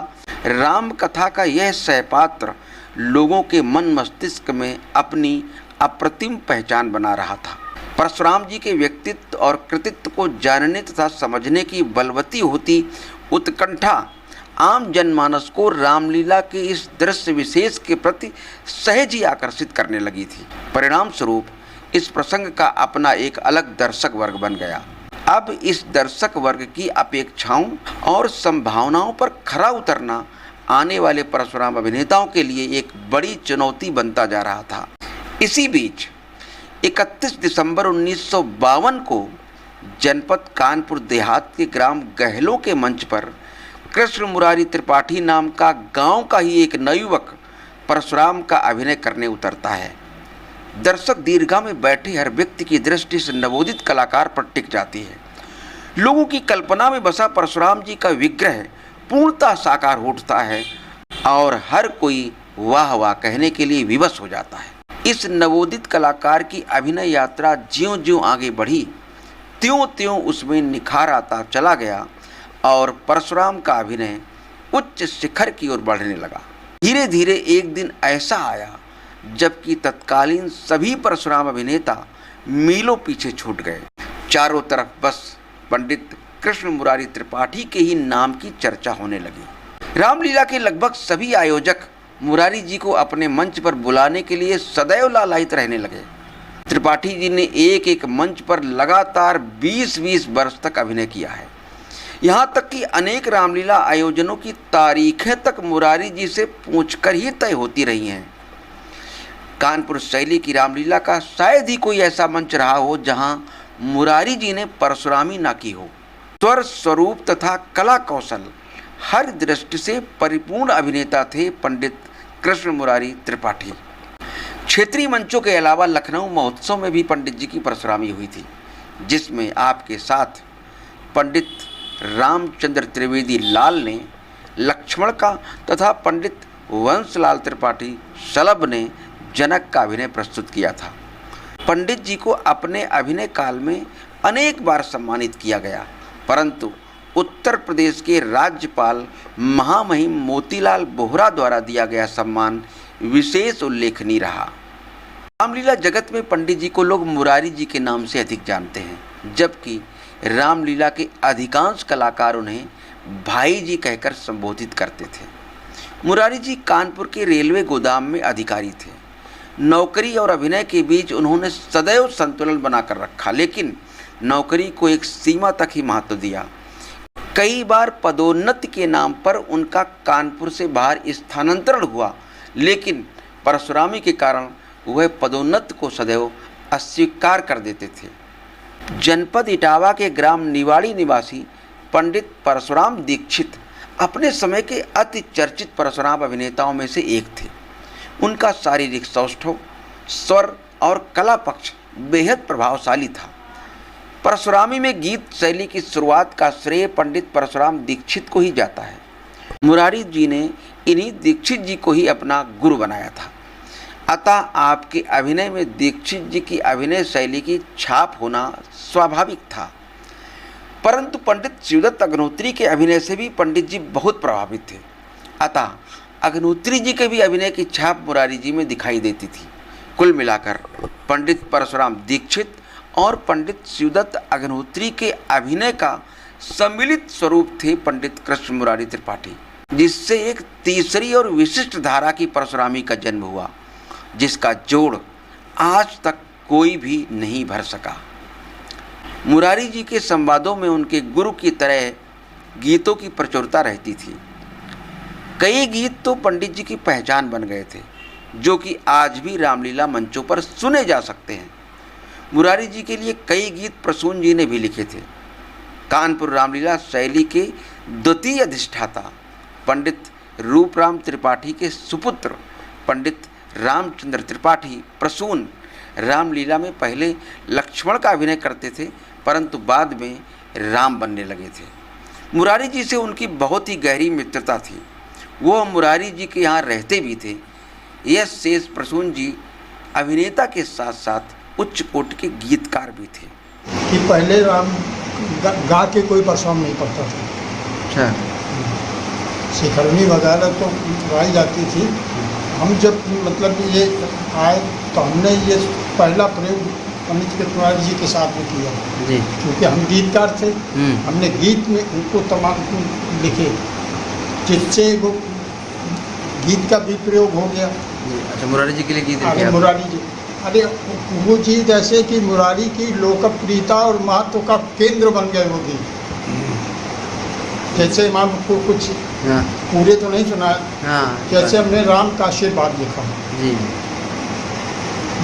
S5: राम कथा का यह सहपात्र लोगों के मन मस्तिष्क में अपनी अप्रतिम पहचान बना रहा था। परशुराम जी के व्यक्तित्व और कृतित्व को जानने तथा समझने की बलवती होती उत्कंठा आम जनमानस को रामलीला के इस दृश्य विशेष के प्रति सहज ही आकर्षित करने लगी थी। परिणाम स्वरूप इस प्रसंग का अपना एक अलग दर्शक वर्ग बन गया। अब इस दर्शक वर्ग की अपेक्षाओं और संभावनाओं पर खरा उतरना आने वाले परशुराम अभिनेताओं के लिए एक बड़ी चुनौती बनता जा रहा था। इसी बीच 31 दिसंबर 1952 को जनपद कानपुर देहात के ग्राम गहलों के मंच पर कृष्ण मुरारी त्रिपाठी नाम का गांव का ही एक नवयुवक परशुराम का अभिनय करने उतरता है। दर्शक दीर्घा में बैठे हर व्यक्ति की दृष्टि से नवोदित कलाकार पर टिक जाती है। लोगों की कल्पना में बसा परशुराम जी का विग्रह पूर्णतः साकार हो उठता है और हर कोई वाह वाह कहने के लिए विवश हो जाता है। इस नवोदित कलाकार की अभिनय यात्रा ज्यों ज्यों आगे बढ़ी त्यों त्यों उसमें निखार आता चला गया और परशुराम का अभिनय उच्च शिखर की ओर बढ़ने लगा। धीरे धीरे एक दिन ऐसा आया जबकि तत्कालीन सभी परशुराम अभिनेता मीलों पीछे छूट गए। चारों तरफ बस पंडित कृष्ण मुरारी त्रिपाठी के ही नाम की चर्चा होने लगी। रामलीला के लगभग सभी आयोजक मुरारी जी को अपने मंच पर बुलाने के लिए सदैव लालायित रहने लगे। त्रिपाठी जी ने एक एक मंच पर लगातार 20-20 वर्ष तक अभिनय किया है। यहाँ तक कि अनेक रामलीला आयोजनों की तारीखें तक मुरारी जी से पूछकर ही तय होती रही हैं। कानपुर शैली की रामलीला का शायद ही कोई ऐसा मंच रहा हो जहां मुरारी जी ने परशुरामी ना की हो। स्वर स्वरूप तथा कला कौशल हर दृष्टि से परिपूर्ण अभिनेता थे पंडित कृष्ण मुरारी त्रिपाठी। क्षेत्रीय मंचों के अलावा लखनऊ महोत्सव में भी पंडित जी की परशुरामी हुई थी, जिसमें आपके साथ पंडित रामचंद्र त्रिवेदी लाल ने लक्ष्मण का तथा पंडित वंशलाल त्रिपाठी शलभ ने जनक का अभिनय प्रस्तुत किया था। पंडित जी को अपने अभिनय काल में अनेक बार सम्मानित किया गया, परंतु उत्तर प्रदेश के राज्यपाल महामहिम मोतीलाल बोहरा द्वारा दिया गया सम्मान विशेष उल्लेखनीय रहा। रामलीला जगत में पंडित जी को लोग मुरारी जी के नाम से अधिक जानते हैं, जबकि रामलीला के अधिकांश कलाकार उन्हें भाई जी कहकर संबोधित करते थे। मुरारी जी कानपुर के रेलवे गोदाम में अधिकारी थे। नौकरी और अभिनय के बीच उन्होंने सदैव संतुलन बनाकर रखा, लेकिन नौकरी को एक सीमा तक ही महत्व दिया। कई बार पदोन्नति के नाम पर उनका कानपुर से बाहर स्थानांतरण हुआ, लेकिन परशुरामी के कारण वह पदोन्नति को सदैव अस्वीकार कर देते थे। जनपद इटावा के ग्राम निवाड़ी निवासी पंडित परशुराम दीक्षित अपने समय के अति चर्चित परशुराम अभिनेताओं में से एक थे। उनका शारीरिक सौष्ठव, स्वर और कला पक्ष बेहद प्रभावशाली था। परशुरामी में गीत शैली की शुरुआत का श्रेय पंडित परशुराम दीक्षित को ही जाता है। मुरारी जी ने इन्हीं दीक्षित जी को ही अपना गुरु बनाया था। अतः आपके अभिनय में दीक्षित जी की अभिनय शैली की छाप होना स्वाभाविक था। परंतु पंडित शिवदत्त अग्निहोत्री के अभिनय से भी पंडित जी बहुत प्रभावित थे। अतः अग्निहोत्री जी के भी अभिनय की छाप मुरारी जी में दिखाई देती थी। कुल मिलाकर पंडित परशुराम दीक्षित और पंडित शिवदत्त अग्निहोत्री के अभिनय का सम्मिलित स्वरूप थे पंडित कृष्ण मुरारी त्रिपाठी, जिससे एक तीसरी और विशिष्ट धारा की परशुरामी का जन्म हुआ, जिसका जोड़ आज तक कोई भी नहीं भर सका। मुरारी जी के संवादों में उनके गुरु की तरह गीतों की प्रचुरता रहती थी। कई गीत तो पंडित जी की पहचान बन गए थे, जो कि आज भी रामलीला मंचों पर सुने जा सकते हैं। मुरारी जी के लिए कई गीत प्रसून जी ने भी लिखे थे। कानपुर रामलीला शैली के द्वितीय अधिष्ठाता पंडित रूपराम त्रिपाठी के सुपुत्र पंडित रामचंद्र त्रिपाठी प्रसून रामलीला में पहले लक्ष्मण का अभिनय करते थे, परंतु बाद में राम बनने लगे थे। मुरारी जी से उनकी बहुत ही गहरी मित्रता थी। वो मुरारी जी के यहाँ रहते भी थे। यह शेष प्रसून जी अभिनेता के साथ साथ उच्च कोटि के गीतकार भी थे।
S6: कि पहले राम गा के कोई परशुराम नहीं पड़ता था।
S5: अच्छा।
S6: शिखरनी वगैरह तो गाई जाती थी। हम जब मतलब ये आए तो हमने ये पहला प्रयोग पंडित कृष्ण जी के साथ में किया जी, क्योंकि हम गीतकार थे। हमने गीत में उनको तमाम लिखे, जिससे वो गीत का भी प्रयोग हो गया।
S5: अच्छा, मुरारी जी के लिए गीत
S6: लिखे। मुरारी जी, अरे वो चीज़ ऐसे कि मुरारी की लोकप्रियता और महत्व का केंद्र बन गए वो गीत। जैसे मान को कुछ पूरे तो नहीं सुना, जैसे हमने राम का आशीर्वाद लिखा जी।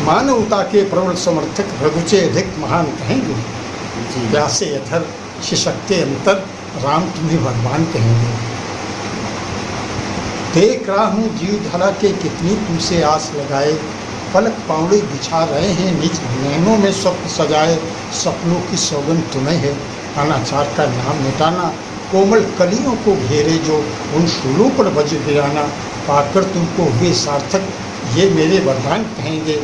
S6: मानवता के प्रबल समर्थक रघुचे अधिक महान कहेंगे, प्यासे अधर शिशक्ते अंतर राम तुम्हें भगवान कहेंगे। देख रहा हूँ जीव धरा के कितनी तुमसे आस लगाए, पलक पावड़ी बिछा रहे हैं निज नैनों में स्वप्न सजाए। सपनों की सौगंध तुम्हें है, अनाचार का नाम मिटाना, कोमल कलियों को घेरे जो उन शूलों पर बज गिराना। पाकर तुमको हुए सार्थक ये मेरे वरदान कहेंगे।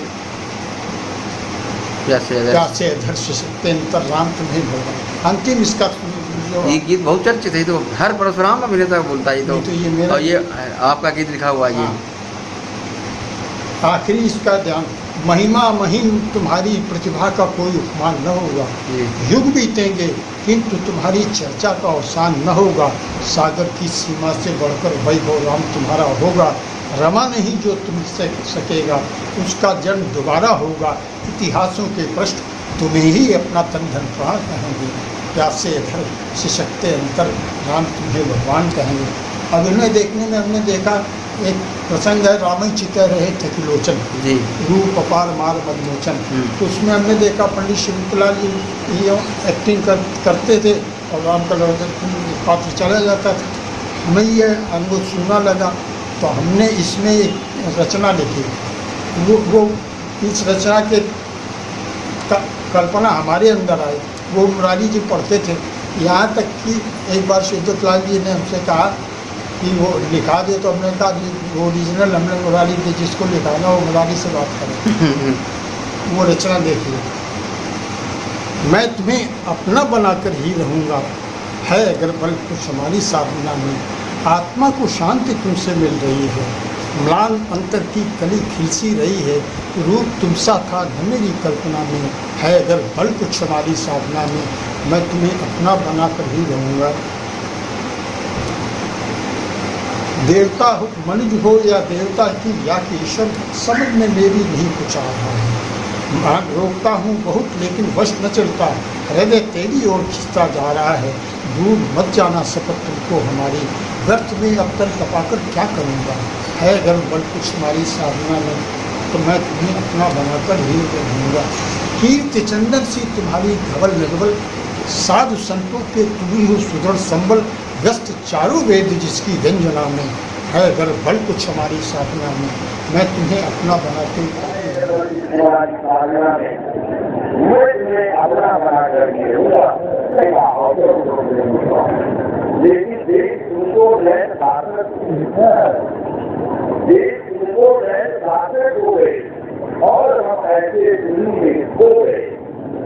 S6: प्यासे अधर शिशक्ते अंतर राम तुम्हें भगवान। अंतिम इसका
S5: ये गीत बहुत चर्चित है, तो हर परशुराम अभिनेता बोलता है। तो
S6: ये मेरा,
S5: और ये आपका गीत लिखा हुआ है।
S6: आखिरी इसका ध्यान, महिमा महिम तुम्हारी प्रतिभा का कोई उपमान न होगा। युग बीतेंगे किंतु तुम्हारी चर्चा का अवसान न होगा। सागर की सीमा से बढ़कर वैभव राम तुम्हारा होगा। रमा नहीं जो तुमसे सकेगा, उसका जन्म दोबारा होगा। इतिहासों के पृष्ठ तुम्हें ही अपना तन धन प्राण कहेंगे। प्यासे अधर शिशक्ते अंतर राम तुम्हें भगवान कहेंगे। अभिनय देखने में हमने देखा एक प्रसंग है, रामई चित रहे थे कि लोचन जी, रूप अपार मार मदमोचन। तो उसमें हमने देखा पंडित शिवलाल जी ये एक्टिंग करते थे और राम का पात्र चला जाता था। हमें ये हमको सुना लगा, तो हमने इसमें एक रचना लिखी। वो इस रचना के कल्पना हमारे अंदर आई, वो मुरारी जी पढ़ते थे। यहाँ तक कि एक बार शिवदत्त लाल जी ने हमसे कहा कि वो लिखा दे, तो हमने कहा कि वो ओरिजिनल हमने मुरारी के जिसको लिखाना वो मुरारी से बात करें। वो रचना देखिए, मैं तुम्हें अपना बनाकर ही रहूँगा, है अगर बल कुछ हमारी साधना में, आत्मा को शांति तुमसे मिल रही है, म्लान अंतर की कली खिलसी रही है, रूप तुमसा था न मेरी कल्पना में, है अगर बल कुछ हमारी साधना में, मैं तुम्हें अपना बनाकर ही रहूँगा। देवता हो मनुष्य हो या देवता की या कि ईश्वर, समझ में मेरी नहीं कुछ आ रहा है, मैं रोकता हूँ बहुत लेकिन वश न चलता, हृदय तेरी ओर खिंचता जा रहा है, दूर मत जाना शपथ तुमको हमारी, व्यर्थ में अब तक तपाकर क्या करूँगा, है अगर बल कुछ हमारी साधना में, तो मैं तुम्हें अपना बनाकर ही रहूँगा। कीर्ति चंदन सी तुम्हारी धवल निर्बल, साधु संतों के तुम्ही हो सुदृढ़ संबल, व्यस्त चारों वेद जिसकी व्यंजना में, है अगर बल कुछ हमारी साधना में, मैं तुम्हें अपना बनाकर
S4: अपना बना करके रहूँगा। लेकिन देश तुमको नए सार्थक हो गए और हम ऐसे दुनिया में खो गए,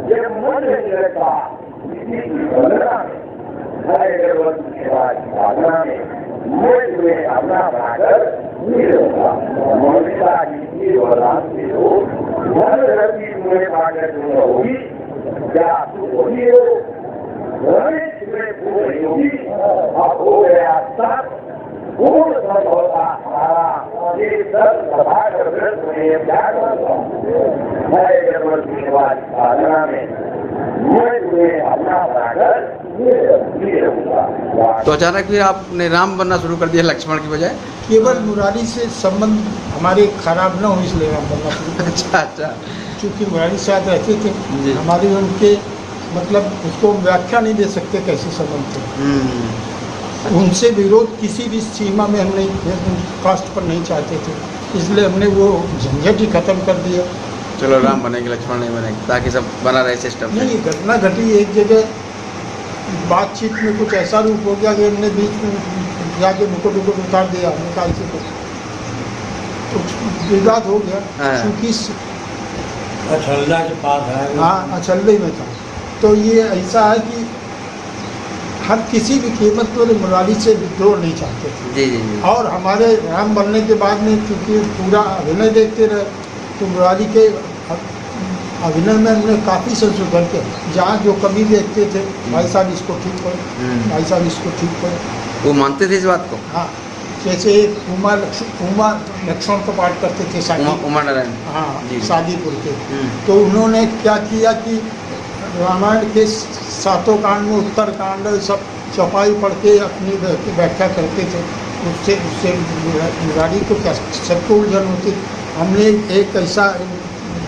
S4: जब मन नहीं रहता किसी की वंदना में, साधना में मैं तुम्हें अपना बनाकर नहीं रहूँगा। मौलिकता की वरदान से हो, धन रखी तुम्हें पाकर तुम होगी, क्या तुम वही हो, तुम्हें भूल नहीं होगी, अब हो गया सब पूर्ण होता हमारा, ये सब सभा कर तुम्हें क्या करता साधना में मैं तुम्हें अपना बनाकर
S5: तो अचानक फिर आपने राम बनना शुरू कर दिया लक्ष्मण की बजाय?
S6: केवल मुरारी से संबंध हमारे खराब न हो इसलिए राम बनना शुरू कर।
S5: अच्छा।
S6: चूँकि मुरारी साथ रहते थे, हमारी उनके मतलब उसको व्याख्या नहीं दे सकते कैसे संबंध थे। उनसे विरोध किसी भी सीमा में हम नहीं, कास्ट पर नहीं चाहते थे, इसलिए हमने वो झंझट ही खत्म कर दिया।
S5: चलो राम बनेंगे लक्ष्मण नहीं बनेंगे, ताकि सब बना रहे सिस्टम।
S6: नहीं, घटना घटी एक जगह, बातचीत में कुछ ऐसा रूप हो गया कि हमने बीच में जाके मुकुट उतार दिया, हमने कहा इसे तो विवाद हो गया। क्योंकि
S7: अछल्ला के पास है,
S6: हाँ अछल्ले में था। तो ये ऐसा है कि हम किसी भी कीमत पर मुरारी से विद्रोह नहीं चाहते थे।
S5: जी।
S6: और हमारे राम बनने के बाद में क्योंकि पूरा अभिनय देखते रहे, तो मुरारी के अभिनय में हमने काफ़ी संशोधन किया। जहाँ जो कमी देखते थे, भाई साहब इसको ठीक करो, भाई साहब इसको ठीक करो,
S5: वो मानते थे इस बात को।
S6: हाँ, जैसे उमा लक्ष्मण का पाठ करते थे
S5: उमा नारायण,
S6: हाँ शादीपुर के। तो उन्होंने क्या किया कि रामायण के 7 कांड में उत्तर कांड सब चौपाई पढ़ के अपनी व्याख्या करते थे। उससे मुरारी को क्या सबको उलझन होती। हमने एक ऐसा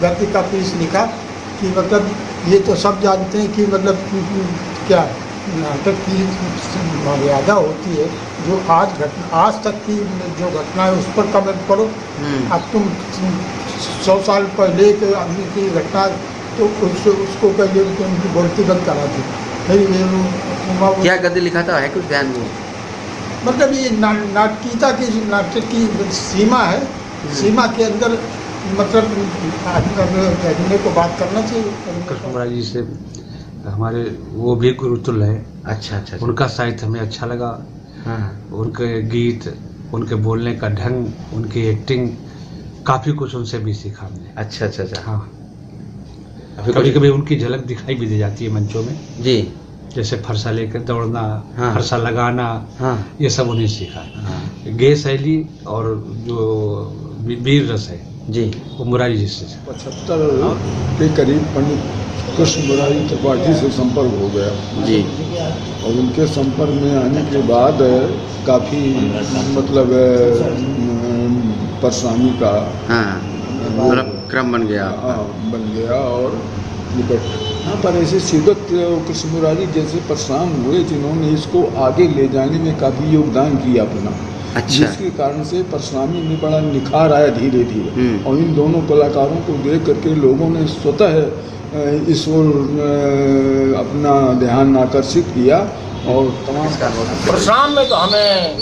S6: गद्य का पीस लिखा कि मतलब ये तो सब जानते हैं कि मतलब क्या नाटक की मर्यादा होती है, जो आज तक की जो घटना है उस पर कमेंट करो। अब तुम 100 साल पहले के आदमी की घटना तो उसको कहिए कि उनकी बोलती बंद करा दी। फिर ये
S5: क्या गद्य लिखा था, है कुछ ध्यान में?
S6: मतलब ये नाटकीयता की नाटक की सीमा है, सीमा के अंदर मतलब कहने को बात करना चाहिए।
S7: कृष्ण मुरारी जी से हमारे वो भी गुरुतुल्य है।
S5: अच्छा।
S7: उनका साहित्य हमें अच्छा लगा। उनके गीत, उनके बोलने का ढंग, उनकी एक्टिंग, काफ़ी कुछ उनसे भी सीखा हमने।
S5: अच्छा।
S7: हाँ, कभी कभी उनकी झलक दिखाई भी दे जाती है मंचों में
S5: जी,
S7: जैसे फरसा लेकर दौड़ना,
S5: हाँ।
S7: फरसा लगाना, हाँ। ये सब उन्हें सीखा। हाँ। गे शैली और जो वीर रस है जी, वो मुरारी जी से।
S8: 75 के करीब पंडित कृष्ण मुरारी त्रिपाठी से संपर्क हो गया
S5: जी,
S8: और उनके संपर्क में आने के बाद काफ़ी मतलब परसानी का
S5: क्रम बन गया।
S8: बन गया और निकट। हाँ, पर ऐसे सीधत कृष्ण मुरारी जैसे परशुराम हुए जिन्होंने इसको आगे ले जाने में काफ़ी योगदान किया अपना।
S5: अच्छा।
S8: जिसके कारण से परशुरामी में बड़ा निखार आया धीरे धीरे। और इन दोनों कलाकारों को देख करके लोगों ने स्वतः इस ओर अपना ध्यान आकर्षित किया और तमाम
S2: परशुराम में तो हमें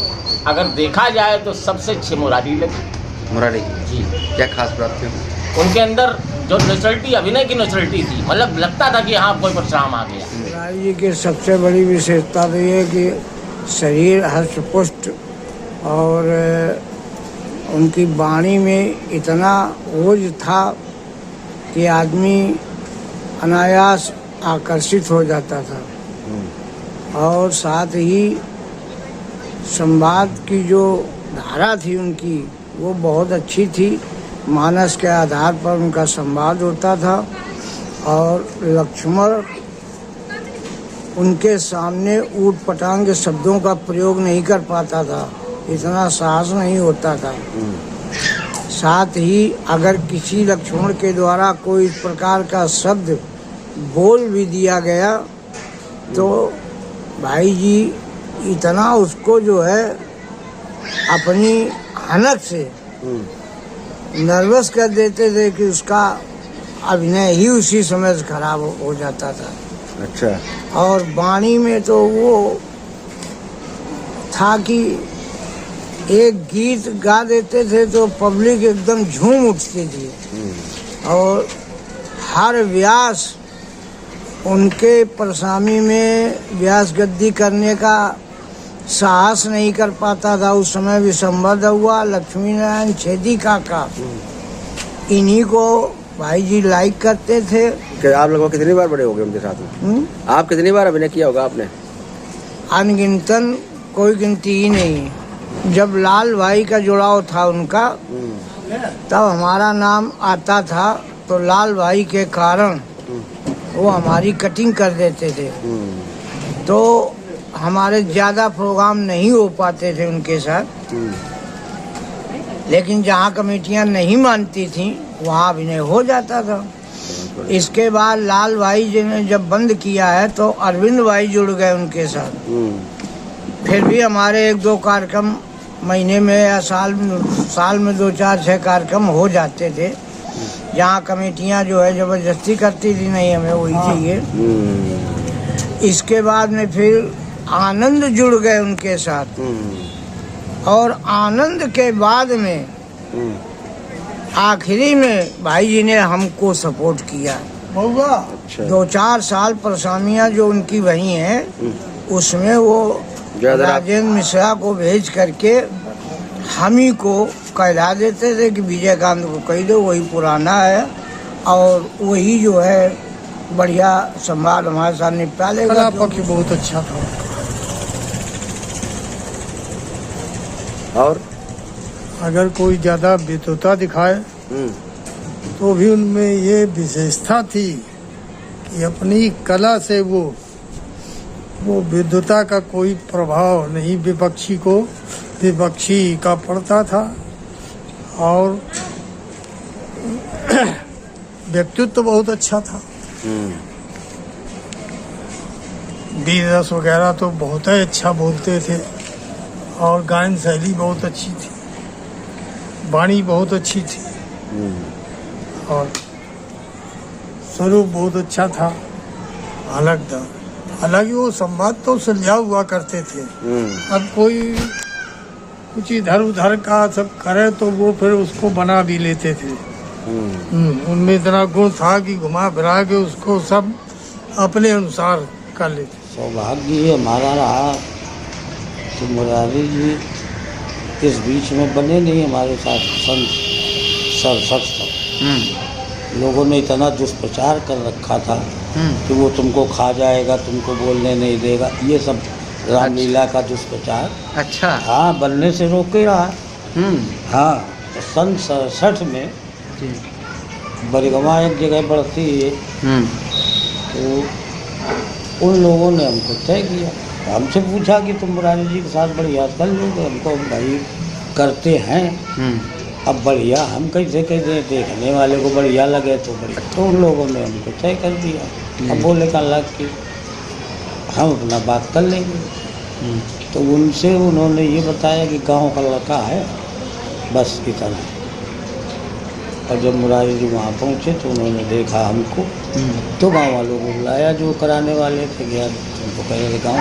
S9: अगर देखा जाए तो सबसे अच्छे मुरारी लगे।
S5: मुरारी
S9: जी,
S5: क्या खास बात थी?
S9: उनके अंदर जो नेचुरलिटी, अभिनय की नेचुरलिटी थी, मतलब लगता था कि हाँ कोई परशुराम आ गया।
S10: मुरारी जी की सबसे बड़ी विशेषता तो ये कि शरीर हष्ट-पुष्ट और उनकी वाणी में इतना ओज था कि आदमी अनायास आकर्षित हो जाता था। और साथ ही संवाद की जो धारा थी उनकी वो बहुत अच्छी थी। मानस के आधार पर उनका संवाद होता था और लक्ष्मण उनके सामने ऊट पटांग शब्दों का प्रयोग नहीं कर पाता था, इतना साहस नहीं होता था। साथ ही अगर किसी लक्ष्मण के द्वारा कोई इस प्रकार का शब्द बोल भी दिया गया तो भाई जी इतना उसको जो है अपनी हनक से नर्वस कर देते थे कि उसका अभिनय ही उसी समय खराब हो जाता था।
S5: अच्छा।
S10: और वाणी में तो वो था कि एक गीत गा देते थे तो पब्लिक एकदम झूम उठती थी। और हर व्यास उनके परसामी में व्यास गद्दी करने का साहस नहीं कर पाता था। उस समय विसंबद्ध हुआ लक्ष्मी नारायण छेदी काका, इन्हीं को भाई जी लाइक करते थे।
S5: आप लोग कितनी बार बड़े हो गए उनके साथ में? आप कितनी बार अभिनय किया होगा आपने?
S10: अनगिनतन, कोई गिनती ही नहीं। जब लाल भाई का जुड़ाव था उनका तब हमारा नाम आता था, तो लाल भाई के कारण वो हमारी कटिंग कर देते थे, तो हमारे ज्यादा प्रोग्राम नहीं हो पाते थे उनके साथ। लेकिन जहाँ कमेटियाँ नहीं मानती थी वहाँ अभिनय हो जाता था। इसके बाद लाल भाई जी ने जब बंद किया है तो अरविंद भाई जुड़ गए उनके साथ। फिर भी हमारे 1-2 कार्यक्रम महीने में या साल में 2-4-6 कार्यक्रम हो जाते थे, जहाँ कमेटियाँ जो है जबरदस्ती करती थी, नहीं हमें वही चाहिए। इसके बाद में फिर आनंद जुड़ गए उनके साथ, और आनंद के बाद में आखिरी में भाई जी ने हमको सपोर्ट किया। अच्छा। 2-4 साल परसामियाँ जो उनकी वही हैं उसमें वो राजेंद्र मिश्रा को भेज करके हम ही को कहला देते थे कि विजयकांत को कह दो, वही पुराना है और वही जो है बढ़िया संवाद हमारे साथ निपटा लेगा।
S6: पक्ष बहुत अच्छा था।
S5: और
S6: अगर कोई ज्यादा विद्वता दिखाए तो भी उनमें ये विशेषता थी कि अपनी कला से वो विद्वता का कोई प्रभाव नहीं विपक्षी का पड़ता था। और व्यक्तित्व बहुत अच्छा था। वीर रस वगैरह तो बहुत ही अच्छा बोलते थे और गायन शैली बहुत अच्छी थी, वाणी बहुत अच्छी थी और स्वरूप बहुत अच्छा था। हालांकि वो संवाद तो सुलझा हुआ करते थे। अब कोई कुछ इधर उधर का सब करे तो वो फिर उसको बना भी लेते थे। उनमें इतना गुण था कि घुमा फिरा के उसको सब अपने अनुसार कर लेते।
S11: सौभाग्य ये हमारा रहा कि मुरारी जी इस बीच में बने नहीं हमारे साथ। संत सर लोगों ने इतना दुष्प्रचार कर रखा था कि वो तुमको खा जाएगा, तुमको बोलने नहीं देगा, ये सब रामलीला का दुष्प्रचार।
S5: अच्छा।
S11: हाँ, बनने से रोक ही रहा। हाँ, तो सन 67 में बरगवा एक जगह बढ़ती है, तो उन लोगों ने हमको तय किया, हमसे पूछा कि तुम मुरारी जी के साथ बढ़िया कर लोगे। हमको भाई करते हैं। अब बढ़िया हम कैसे कहते, देखने वाले को बढ़िया लगे तो बढ़िया। तो उन लोगों ने हमको तय कर दिया। अब बोले का लग कि हम अपना बात कर लेंगे। तो उनसे उन्होंने ये बताया कि गांव का लड़का है, बस इतना। और जब मुरारी जी वहाँ पहुँचे तो उन्होंने देखा हमको, तो गांव वालों को बुलाया जो कराने वाले थे कि यार तुमको कह रहे गाँव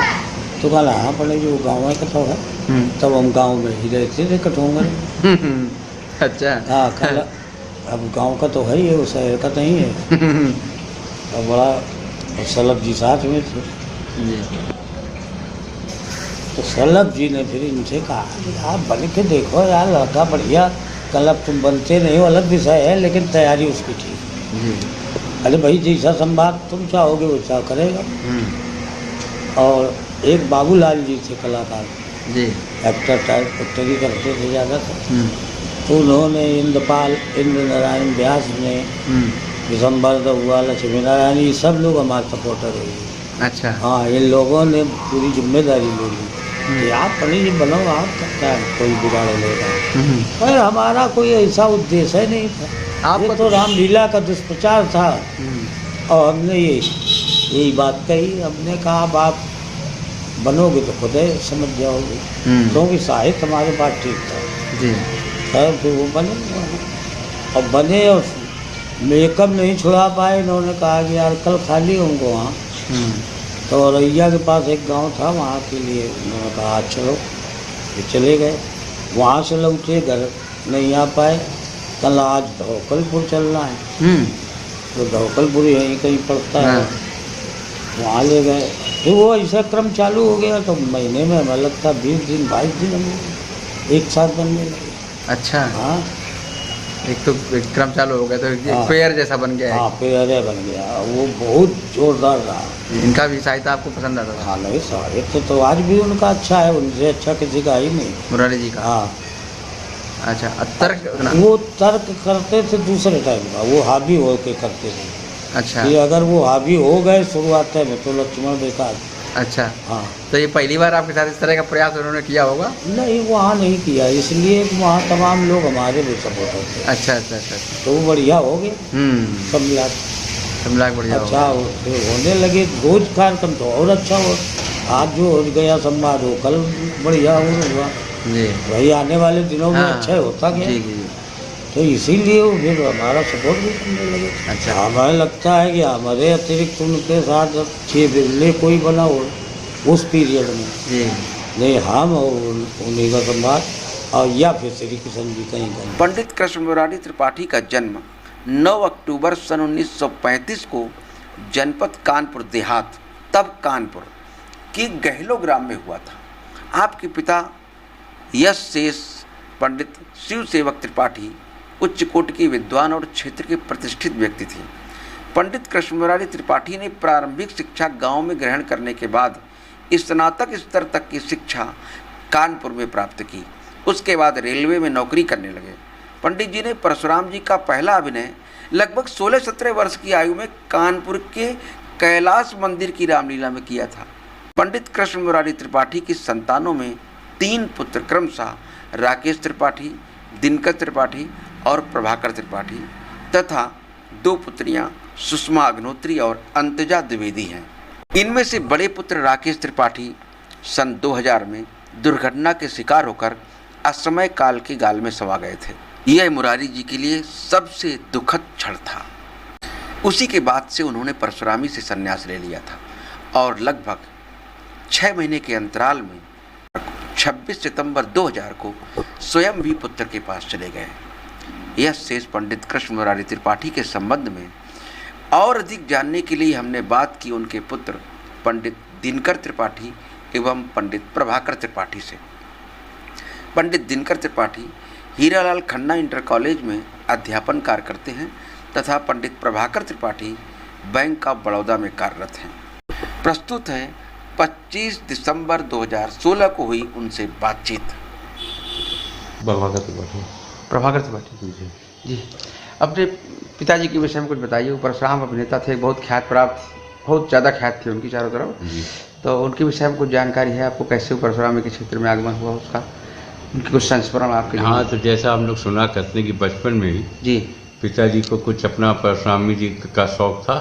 S11: तो कल हाँ पड़े जो गाँव में कटो है, तब हम गाँव में ही रहते थे कटोंगे।
S5: अच्छा।
S11: हाँ कल अब गाँव का तो है ही है, वो शहर का तो ही है। और बड़ा सलभ जी साथ में थे, तो सलभ जी ने फिर इनसे कहा आप बन के देखो यार, लड़का बढ़िया, कल अब तुम बनते नहीं हो अलग विषय है, लेकिन तैयारी उसकी ठीक। अरे भाई जैसा संवाद तुम चाहोगे वैसा करेगा। और एक बाबूलाल जी थे कलाकार
S5: जी,
S11: एक्टर टाइप एक्टरी करते थे ज़्यादातर, तो उन्होंने इंद्रपाल, इंद्र नारायण व्यास ने, विशंबर हुआ, लक्ष्मी नारायण, ये सब लोग हमारे सपोर्टर हुए।
S5: अच्छा।
S11: हाँ इन लोगों ने पूरी जिम्मेदारी ले ली कि आप पंडित जी बनो, आप क्या कोई बिगाड़ लेगा। पर हमारा कोई ऐसा उद्देश्य नहीं था, आपको तो रामलीला का दुष्प्रचार था। और हमने यही बात कही, हमने कहा अब आप बनोगे तो खुद समझ जाओगे, क्योंकि साहित्य हमारे पास ठीक था
S5: जी।
S11: खैर फिर वो बने और बने, और मेकअप नहीं छुड़ा पाए। इन्होंने कहा कि यार कल खाली होंगे वहाँ, तो औरैया के पास एक गांव था, वहाँ के लिए उन्होंने कहा आज चलो, फिर चले गए। वहाँ से लौटे, घर नहीं आ पाए। कल आज धौकलपुर चलना है, तो धौकलपुर यहीं कहीं पड़ता है, वहाँ ले गए। फिर वो ऐसा क्रम चालू हो गया, तो महीने में हमें लगता 20 दिन 22 दिन हम एक साथ बनने लगे।
S5: अच्छा।
S11: हाँ
S5: एक तो एक क्रम चालू हो गया, तो एक
S11: हाँ,
S5: पेयर जैसा बन गया है।
S11: हाँ पेयर बन गया, वो बहुत जोरदार रहा।
S5: इनका भी साहित्य आपको पसंद आता था?
S11: हाँ नहीं साहित्य तो आज भी उनका अच्छा है, उनसे अच्छा किसी का ही नहीं।
S5: मुरारी जी का?
S11: हाँ।
S5: अच्छा। तर्क
S11: वो तर्क करते थे दूसरे टाइम का, वो हावी हो के करते थे।
S5: अच्छा।
S11: ये अगर वो हावी हो गए शुरुआत में तो लक्ष्मण बेकार।
S5: अच्छा।
S11: हाँ।
S5: तो ये पहली बार आपके साथ इस तरह का प्रयास उन्होंने किया होगा?
S11: नहीं वहाँ नहीं किया, इसलिए वहाँ तमाम लोग हमारे भी सपोर्टर थे।
S5: अच्छा अच्छा अच्छा।
S11: तो वो बढ़िया हो गए सब मिला
S5: बढ़िया
S11: अच्छा होने लगे। रोज कार्यक्रम तो और अच्छा हो, आज जो हो गया संवाद हो कल बढ़िया हुआ
S5: जी।
S11: वही आने वाले दिनों में
S5: हाँ,
S11: अच्छा होता गया।
S5: जी जी।
S11: तो इसीलिए वो फिर हमारा सपोर्ट भी करने लगे।
S5: अच्छा।
S11: हमें लगता है कि हमारे अतिरिक्त उनके साथ अच्छे बिरले कोई बना हो उस पीरियड में
S5: जी,
S11: नहीं हम और उन्हीं का संवाद, और या फिर श्री कृष्ण जी कहीं कहीं।
S5: पंडित कृष्ण मुरारी त्रिपाठी का जन्म 9 अक्टूबर सन 1935 को जनपद कानपुर देहात, तब कानपुर के गहलो ग्राम में हुआ था। आपके पिता यश शेष पंडित शिव सेवक त्रिपाठी उच्च कोटि के विद्वान और क्षेत्र के प्रतिष्ठित व्यक्ति थे। पंडित कृष्ण मुरारी त्रिपाठी ने प्रारंभिक शिक्षा गांव में ग्रहण करने के बाद स्नातक स्तर तक की शिक्षा कानपुर में प्राप्त की। उसके बाद रेलवे में नौकरी करने लगे। पंडित जी ने परशुराम जी का पहला अभिनय लगभग 16-17 वर्ष की आयु में कानपुर के कैलाश मंदिर की रामलीला में किया था। पंडित कृष्ण मुरारी त्रिपाठी की संतानों में 3 पुत्र क्रमशः राकेश त्रिपाठी, दिनकर त्रिपाठी और प्रभाकर त्रिपाठी तथा 2 पुत्रियां सुषमा अग्नोत्री और अंतजा द्विवेदी हैं। इनमें से बड़े पुत्र राकेश त्रिपाठी सन 2000 में दुर्घटना के शिकार होकर असमय काल के गाल में समा गए थे। यह मुरारी जी के लिए सबसे दुखद क्षण था। उसी के बाद से उन्होंने परशुरामी से संन्यास ले लिया था और लगभग 6 महीने के अंतराल में 26 सितंबर 2000 को स्वयं भी पुत्र के पास चले गए। यह शेष पंडित कृष्ण मुरारी त्रिपाठी के संबंध में और अधिक जानने के लिए हमने बात की उनके पुत्र पंडित दिनकर त्रिपाठी एवं पंडित प्रभाकर त्रिपाठी से। पंडित दिनकर त्रिपाठी हीरालाल खन्ना इंटर कॉलेज में अध्यापन कार्य करते हैं तथा पंडित प्रभाकर त्रिपाठी बैंक ऑफ बड़ौदा में कार्यरत हैं। प्रस्तुत है 25 दिसंबर 2016 को हुई उनसे बातचीत। प्रभाकर त्रिपाठी जी, अपने पिताजी के विषय में कुछ बताइए। परशुराम अभिनेता थे, बहुत ख्यात प्राप्त, बहुत ज़्यादा ख्यात थी उनकी चारों तरफ। तो उनके विषय में कुछ जानकारी है आपको, कैसे परशुराम के क्षेत्र में आगमन हुआ उसका, उनके कुछ संस्मरण आपके?
S12: हाँ, तो जैसा हम लोग सुना करते हैं कि बचपन में ही
S5: जी
S12: पिताजी को कुछ अपना परशुरामी जी का शौक था,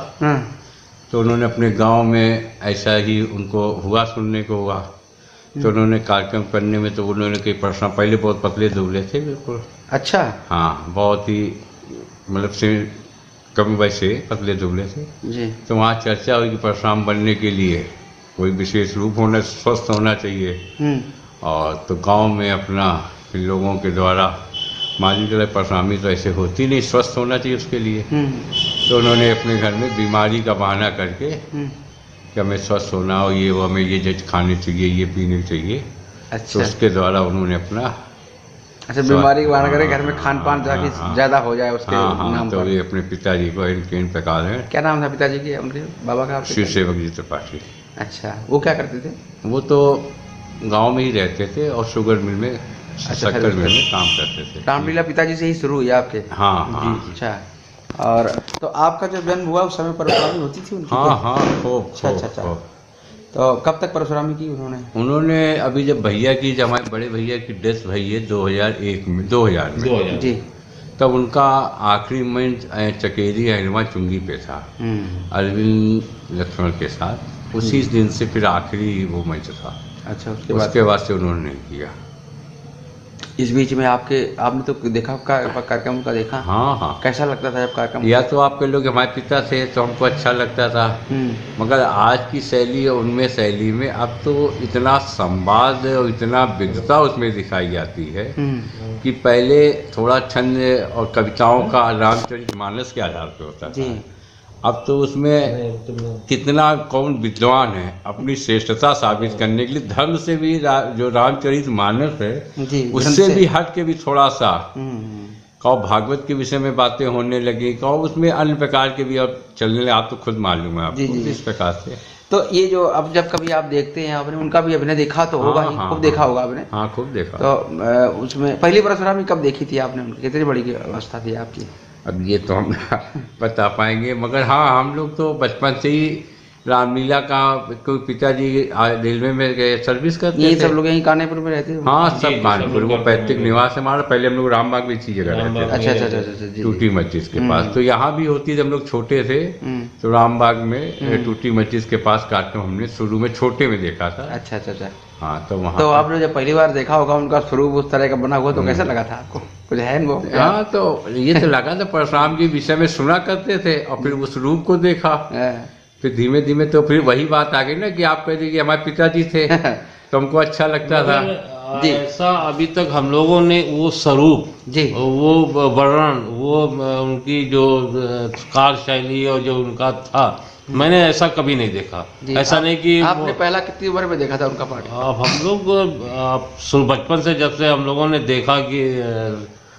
S12: तो उन्होंने अपने गांव में ऐसा ही उनको हुआ, सुनने को हुआ, तो उन्होंने कार्यक्रम करने में तो उन्होंने कई परशुराम, पहले बहुत पतले दुबले थे बिल्कुल।
S5: अच्छा।
S12: हाँ, बहुत ही मतलब से कम वैसे पतले दुबले थे
S5: जी।
S12: तो वहाँ चर्चा हुई कि परशुराम बनने के लिए कोई विशेष रूप होना, स्वस्थ होना चाहिए। और तो गांव में अपना इन लोगों के द्वारा मान लीजिए परसरामी तो ऐसे होती नहीं, स्वस्थ होना चाहिए उसके लिए। तो उन्होंने अपने घर में बीमारी का बहाना करके कि हमें स्वस्थ होना हो, ये वो हमें ये चीज खाने चाहिए, ये पीने चाहिए।
S5: अच्छा।
S12: तो उसके द्वारा उन्होंने अपना
S5: अच्छा, बीमारी का बहाना करे घर में खान पान जाके ज्यादा हो जाए उसके नाम
S12: तो
S5: पर।
S12: ये अपने पिताजी को इन प्रकार है।
S5: क्या नाम था पिताजी के, उनके बाबा का?
S12: शिव सेवक जी त्रिपाठी।
S5: अच्छा, वो क्या करते थे?
S12: वो तो गांव में ही रहते थे और शुगर मिल में, शक्कर मिल में काम करते थे।
S5: रामलीला पिताजी से ही शुरू हुई आपके?
S12: हाँ।
S5: अच्छा। और तो आपका जब जन्म हुआ उस समय परशुरामी होती थी उनकी?
S12: हाँ, खूब।
S5: अच्छा। तो कब तक परशुरामी की उन्होंने?
S12: अभी जब भैया की, जब हमारे बड़े भैया की डेथ भई है 2001 में, 2000 में
S5: जी,
S12: तब उनका आखिरी मंच चकेरी हनुमा चुंगी पे था अरविंद लक्ष्मण के साथ। उसी दिन से फिर आखिरी वो मंच था।
S5: अच्छा,
S12: उसके बाद से उन्होंने नहीं किया।
S5: इस बीच में आपने तो देखा कार्यक्रम का देखा?
S12: हाँ।
S5: कैसा लगता था जब कार्यक्रम?
S12: या तो आपके लोग हमारे पिता थे तो हमको अच्छा लगता था, मगर आज की शैली और उनमें शैली में अब तो इतना संवाद और इतना विविधता उसमें दिखाई जाती है कि पहले थोड़ा छंद और कविताओं का रामचरितमानस के आधार पर होता था। अब तो उसमें कितना कौन विद्वान है अपनी श्रेष्ठता साबित करने के लिए धर्म से भी जो रामचरितमानस है उससे भी हट के भी थोड़ा सा कहो भागवत के विषय में बातें होने लगी, कहो उसमें अन्य प्रकार के भी अब चलने लगे। आप तो खुद मालूम है आपको इस प्रकार से।
S5: तो ये जो अब जब कभी आप देखते हैं, आपने उनका भी अभिनय देखा तो होगा ही, खूब देखा होगा आपने?
S12: हाँ, खूब देखा।
S5: तो उसमें पहली परशुरामी कब देखी थी आपने उनकी? कितनी बड़ी अवस्था थी आपकी?
S12: अब ये तो हम बता पाएंगे, मगर हाँ, हम लोग तो बचपन से ही रामलीला का, कोई पिताजी रेलवे में सर्विस करते थे।
S5: सब लोग यहीं कानेपुर में रहते थे?
S12: हाँ, सब कानपुर, वो पैतृक निवास है हमारा। पहले हम लोग रामबाग में इसी जगह रहते थे।
S5: अच्छा।
S12: टूटी मस्जिद के पास। तो यहाँ भी होती जब हम लोग छोटे थे तो रामबाग में टूटी मस्जिद के पास कार्यक्रम हमने शुरू में छोटे में देखा था।
S5: अच्छा।
S12: हाँ, तो वहाँ
S5: तो आपने जब पहली बार देखा होगा उनका स्वरूप उस तरह का बना हुआ तो कैसा लगा था आपको? कुछ है वो?
S12: हाँ, तो ये तो लगा था परशुराम के विषय में सुना करते थे और फिर उस रूप को देखा, फिर धीमे धीमे तो फिर वही बात आ गई ना कि आप कह दीजिए हमारे पिताजी थे तो हमको अच्छा लगता था।
S13: ऐसा अभी तक हम लोगों ने वो स्वरूप, वो वर्णन, वो उनकी जो कार्यशैली और जो उनका था, मैंने ऐसा कभी नहीं देखा। ऐसा नहीं कि
S5: आपने पहला कितनी उम्र में देखा था उनका पाठ?
S13: अब हम लोग बचपन से जब से हम लोगों ने देखा कि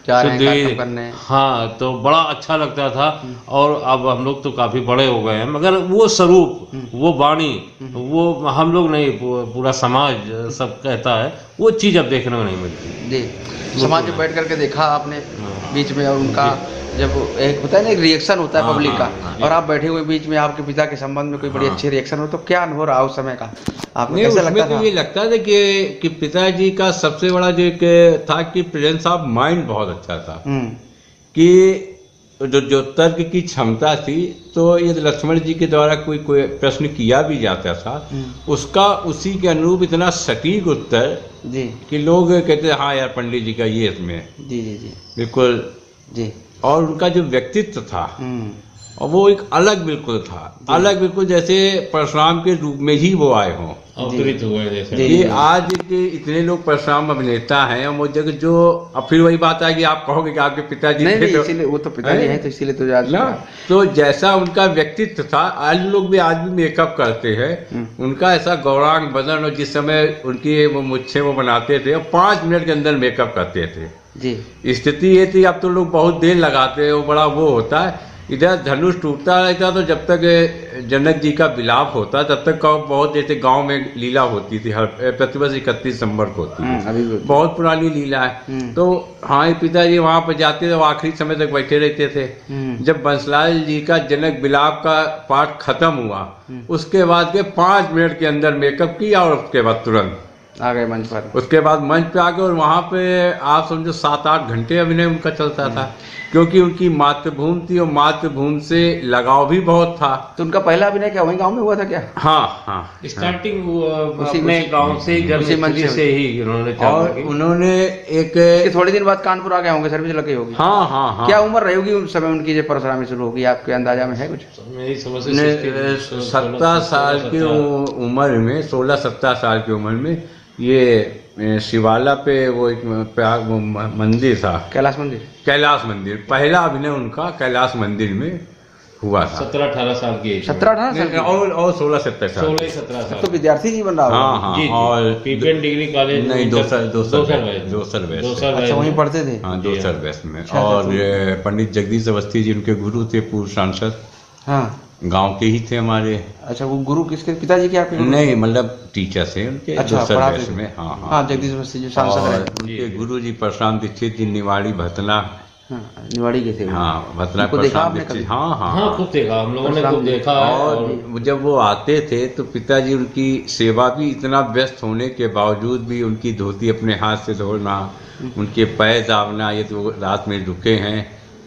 S13: हाँ, तो बड़ा अच्छा लगता था। और अब हम लोग तो काफी बड़े हो गए हैं, मगर वो स्वरूप, वो वाणी, वो हम लोग नहीं, पूरा समाज सब कहता है, वो चीज अब देखने को नहीं मिलती।
S5: जी, समाज में बैठ करके देखा आपने बीच में, और उनका जब एक होता है ना, एक रिएक्शन होता है पब्लिक का, और आप बैठे हुए बीच में आपके पिता के संबंध में कोई बड़ी अच्छी रिएक्शन हो, तो क्या अनुभव रहा उस समय का आपको? कैसा लगता था?
S12: तो ये लगता था कि पिताजी का सबसे बड़ा जो एक था कि प्रेजेंस ऑफ माइंड बहुत अच्छा था, कि जो तर्क की क्षमता थी, तो यदि लक्ष्मण जी के द्वारा कोई प्रश्न किया भी जाता था उसका उसी के अनुरूप इतना सटीक उत्तर कि लोग कहते हाँ यार पंडित जी का ये इसमें
S5: जी
S12: बिल्कुल जी। और उनका जो व्यक्तित्व था और वो एक अलग बिल्कुल था, अलग बिल्कुल जैसे परशुराम के रूप में ही वो आए हों,
S13: अवतरित हुए जैसे।
S12: ये आज के इतने लोग परशुराम अभिनेता हैं और वो जगह जो, अब फिर वही बात है कि आप कहोगे कि आपके पिताजी थे,
S5: इसीलिए वो तो पिताजी हैं, तो इसीलिए तो याद ना।
S12: तो जैसा उनका व्यक्तित्व था, आज लोग भी आज भी मेकअप करते हैं, उनका ऐसा गौरांग बदन, और जिस समय उनकी वो मुच्छे वो बनाते थे और 5 मिनट के अंदर मेकअप करते थे जी। स्थिति ये थी, अब तो लोग बहुत देर लगाते हैं, वो बड़ा वो होता है। इधर धनुष टूटता रहता तो जब तक जनक जी का विलाप होता तब तक बहुत, जैसे गांव में लीला होती थी, हर प्रतिवर्ष 31 दिसंबर को होती है, बहुत पुरानी लीला है। तो हाँ, पिताजी वहां पर जाते थे, आखिरी समय तक बैठे रहते थे। जब बंसलाल जी का जनक विलाप का पाठ खत्म हुआ उसके बाद के 5 मिनट के अंदर मेकअप किया और उसके बाद तुरंत
S5: आ गए मंच पर।
S12: उसके बाद मंच पे आ गए और वहाँ पे आप समझो 7-8 घंटे अभिनय उनका चलता था, क्योंकि उनकी मातृभूमि थी और मातृभूमि से लगाव भी बहुत था।
S5: तो उनका पहला अभिनय क्या वहीं गांव में हुआ था क्या?
S12: हाँ।
S13: स्टार्टिंग अपने गांव से जन्मस्थली से ही उन्होंने
S12: और उन्होंने एक
S5: थोड़े दिन बाद कानपुर आ गए होंगे, सर्विस लगी होगी।
S12: हाँ।
S5: क्या उम्र रही होगी उस समय उनकी जब परशुराम में शुरू होगी, आपके अंदाजा में है कुछ?
S13: मेरी समझ से
S12: 17 साल की उम्र में, 16-17 साल की उम्र में ये शिवाला पे वो एक मंदिर था,
S5: कैलाश मंदिर। पहला अभिनय उनका कैलाश मंदिर में हुआ था।
S13: 17-18 साल की
S5: 17-18 साल
S12: और 16-17 साल
S13: 16-17 साल
S5: तो विद्यार्थी जी बन रहा होगा।
S12: हाँ।
S13: जी।
S12: और
S13: पीपीएन डिग्री कॉलेज
S12: नहीं, दोसर
S5: अच्छा वहीं पढ़ते थे।
S12: हाँ, दोसर बैच में। और पंडित जगदीश अवस्थी जी उनके गुरु थे, पूर्व सांसद।
S5: हाँ,
S12: गांव के ही थे हमारे।
S5: अच्छा, वो गुरु किसके, पिताजी के आपके?
S12: नहीं, मतलब टीचर थे उनके।
S5: अच्छा,
S12: दोसर बैच में। हाँ,
S5: जगदीश अवस्थी जो सांसद रहे।
S12: उनके गुरु जी परशुराम दीक्षित जी निवाड़ी भतना,
S5: निवाड़ी के थे।
S12: हाँ, भतना
S5: देखा
S12: परशुराम
S5: आपने
S12: दीक्षित।
S5: कभी?
S12: हाँ,
S13: खूब देखा, हम लोगों ने खूब देखा।
S12: और जब वो आते थे तो पिताजी उनकी सेवा भी इतना व्यस्त होने के बावजूद भी उनकी धोती अपने हाथ से धोना, उनके पैर दाबना, ये तो रात में रुके हैं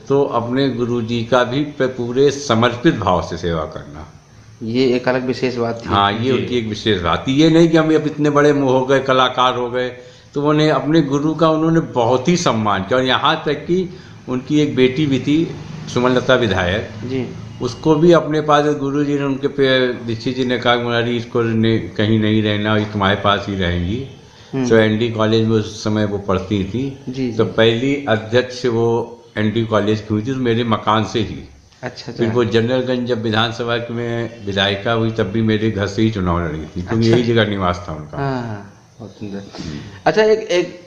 S12: तो अपने गुरुजी का भी पूरे समर्पित भाव से सेवा करना,
S5: ये एक अलग विशेष बात थी।
S12: हाँ, ये उनकी एक विशेष बात थी। ये नहीं कि हम अब इतने बड़े हो गए, कलाकार हो गए, तो उन्होंने अपने गुरु का उन्होंने बहुत ही सम्मान किया। और यहाँ तक कि उनकी एक बेटी भी थी, सुमनलता विधायक
S5: जी,
S12: उसको भी अपने पास गुरु जी ने, उनके पे दीक्षित जी ने कहा मुरारी इसको कहीं नहीं रहना, ये तुम्हारे पास ही रहेंगी। तो एनडी कॉलेज में उस समय वो पढ़ती थी। तो पहली अध्यक्ष वो एनडी कॉलेज की हुई थी, तो मेरे मकान से ही।
S5: अच्छा।
S12: फिर वो जनरलगंज जब विधानसभा में विधायिका हुई तब भी मेरे घर से ही चुनाव लड़ी थी, क्योंकि यही जगह निवास था उनका।
S5: बहुत सुंदर। अच्छा, एक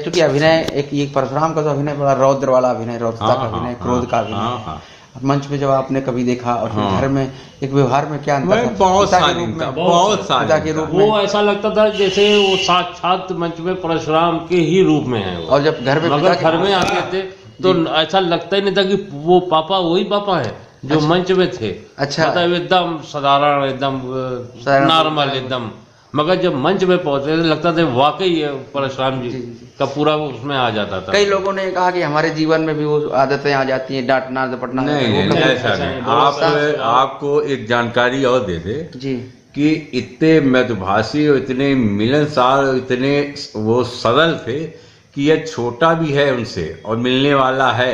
S5: चूंकि अभिनय एक परशुराम का तो अभिनय बड़ा रौद्र वाला अभिनय, रौद्रता का अभिनय, क्रोध का अभिनय। मंच पे जब आपने कभी देखा और फिर घर में एक व्यवहार में क्या अंतर था?
S12: बहुत सारी
S13: वो ऐसा लगता था जैसे वो साक्षात मंच में परशुराम के ही रूप में है।
S5: और जब घर में
S13: आते थे तो ऐसा लगता ही नहीं था कि वो पापा वही पापा है जो मंच में थे।
S5: अच्छा,
S13: मतलब एकदम साधारण, एकदम नॉर्मल, एकदम। मगर जब मंच में पहुंचे लगता था वाकई परशुराम जी का पूरा उसमें आ जाता था।
S5: कई लोगों ने कहा कि हमारे जीवन में भी वो आदतें आ जाती हैं, डांटना झपटना।
S12: नहीं, ऐसा नहीं। आपको एक जानकारी और दे दे
S5: जी
S12: कि इतने मृदुभाषी और इतने मिलनसार और इतने वो सरल थे कि यह छोटा भी है उनसे और मिलने वाला है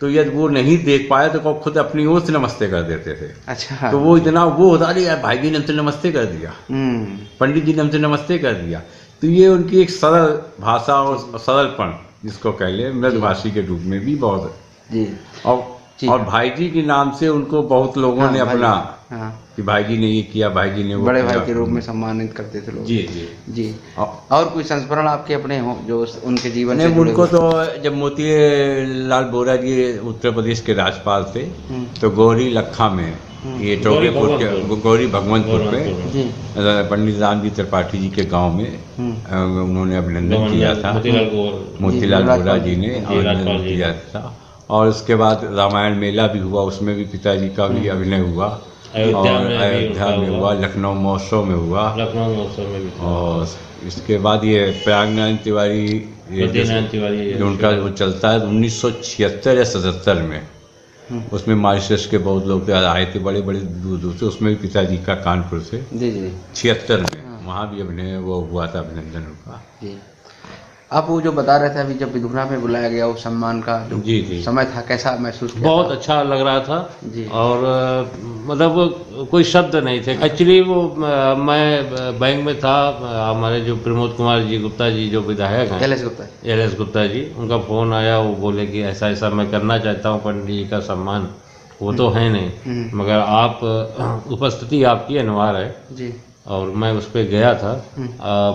S12: तो यदि वो नहीं देख पाया तो खुद अपनी ओर से नमस्ते कर देते थे।
S5: अच्छा।
S12: तो वो इतना वो होता नहीं, यार भाई जी ने हमसे नमस्ते कर दिया, पंडित जी ने हमसे नमस्ते कर दिया। तो ये उनकी एक सरल भाषा और सरलपन जिसको कह ले, मृदुभाषी के रूप में भी बहुत
S5: जी।
S12: और भाई जी के नाम से उनको बहुत लोगों ने अपना कि भाई जी ने ये किया, भाई जी ने वो
S5: बड़े भाई के रूप में सम्मानित करते थे लोग। जी। और कोई संस्मरण आपके अपने हो जो उनके जीवन से?
S12: उनको तो जब मोतीलाल बोरा जी उत्तर प्रदेश के राज्यपाल थे तो गौरी लखा में, ये टोकेपुर के गौरी भगवंतपुर पे पंडित राम जी त्रिपाठी जी के गांव में उन्होंने अभिनंदन किया था, मोतीलाल बोरा जी ने अभिनंदन किया था। और उसके बाद रामायण मेला भी हुआ, उसमें भी पिताजी का भी अभिनय हुआ। अयोध्या में हुआ, लखनऊ महोत्सव में हुआ, और इसके बाद ये प्रयागनारायण तिवारी जो उनका वो चलता है 1976 या 77 में, उसमें मॉरिशस के बहुत लोग आए थे, बड़े बड़े दूर दूर से। उसमें भी पिताजी का कानपुर से 76 में वहाँ भी अभिनय वो हुआ था, अभिनंदन उनका।
S5: आप वो जो बता रहे थे अभी जब विधुना में बुलाया गया वो सम्मान का जो समय था, कैसा महसूस किया?
S13: बहुत अच्छा लग रहा था जी। और मतलब कोई शब्द नहीं थे। एक्चुअली वो मैं बैंक में था, हमारे जो प्रमोद कुमार जी गुप्ता जी जो विधायक हैं, एल एस गुप्ता जी, उनका फ़ोन आया, वो बोले कि ऐसा ऐसा मैं करना चाहता हूँ पंडित जी का सम्मान। वो तो है नहीं, मगर आप उपस्थिति आपकी अनिवार्य है जी। और मैं उस पर गया था।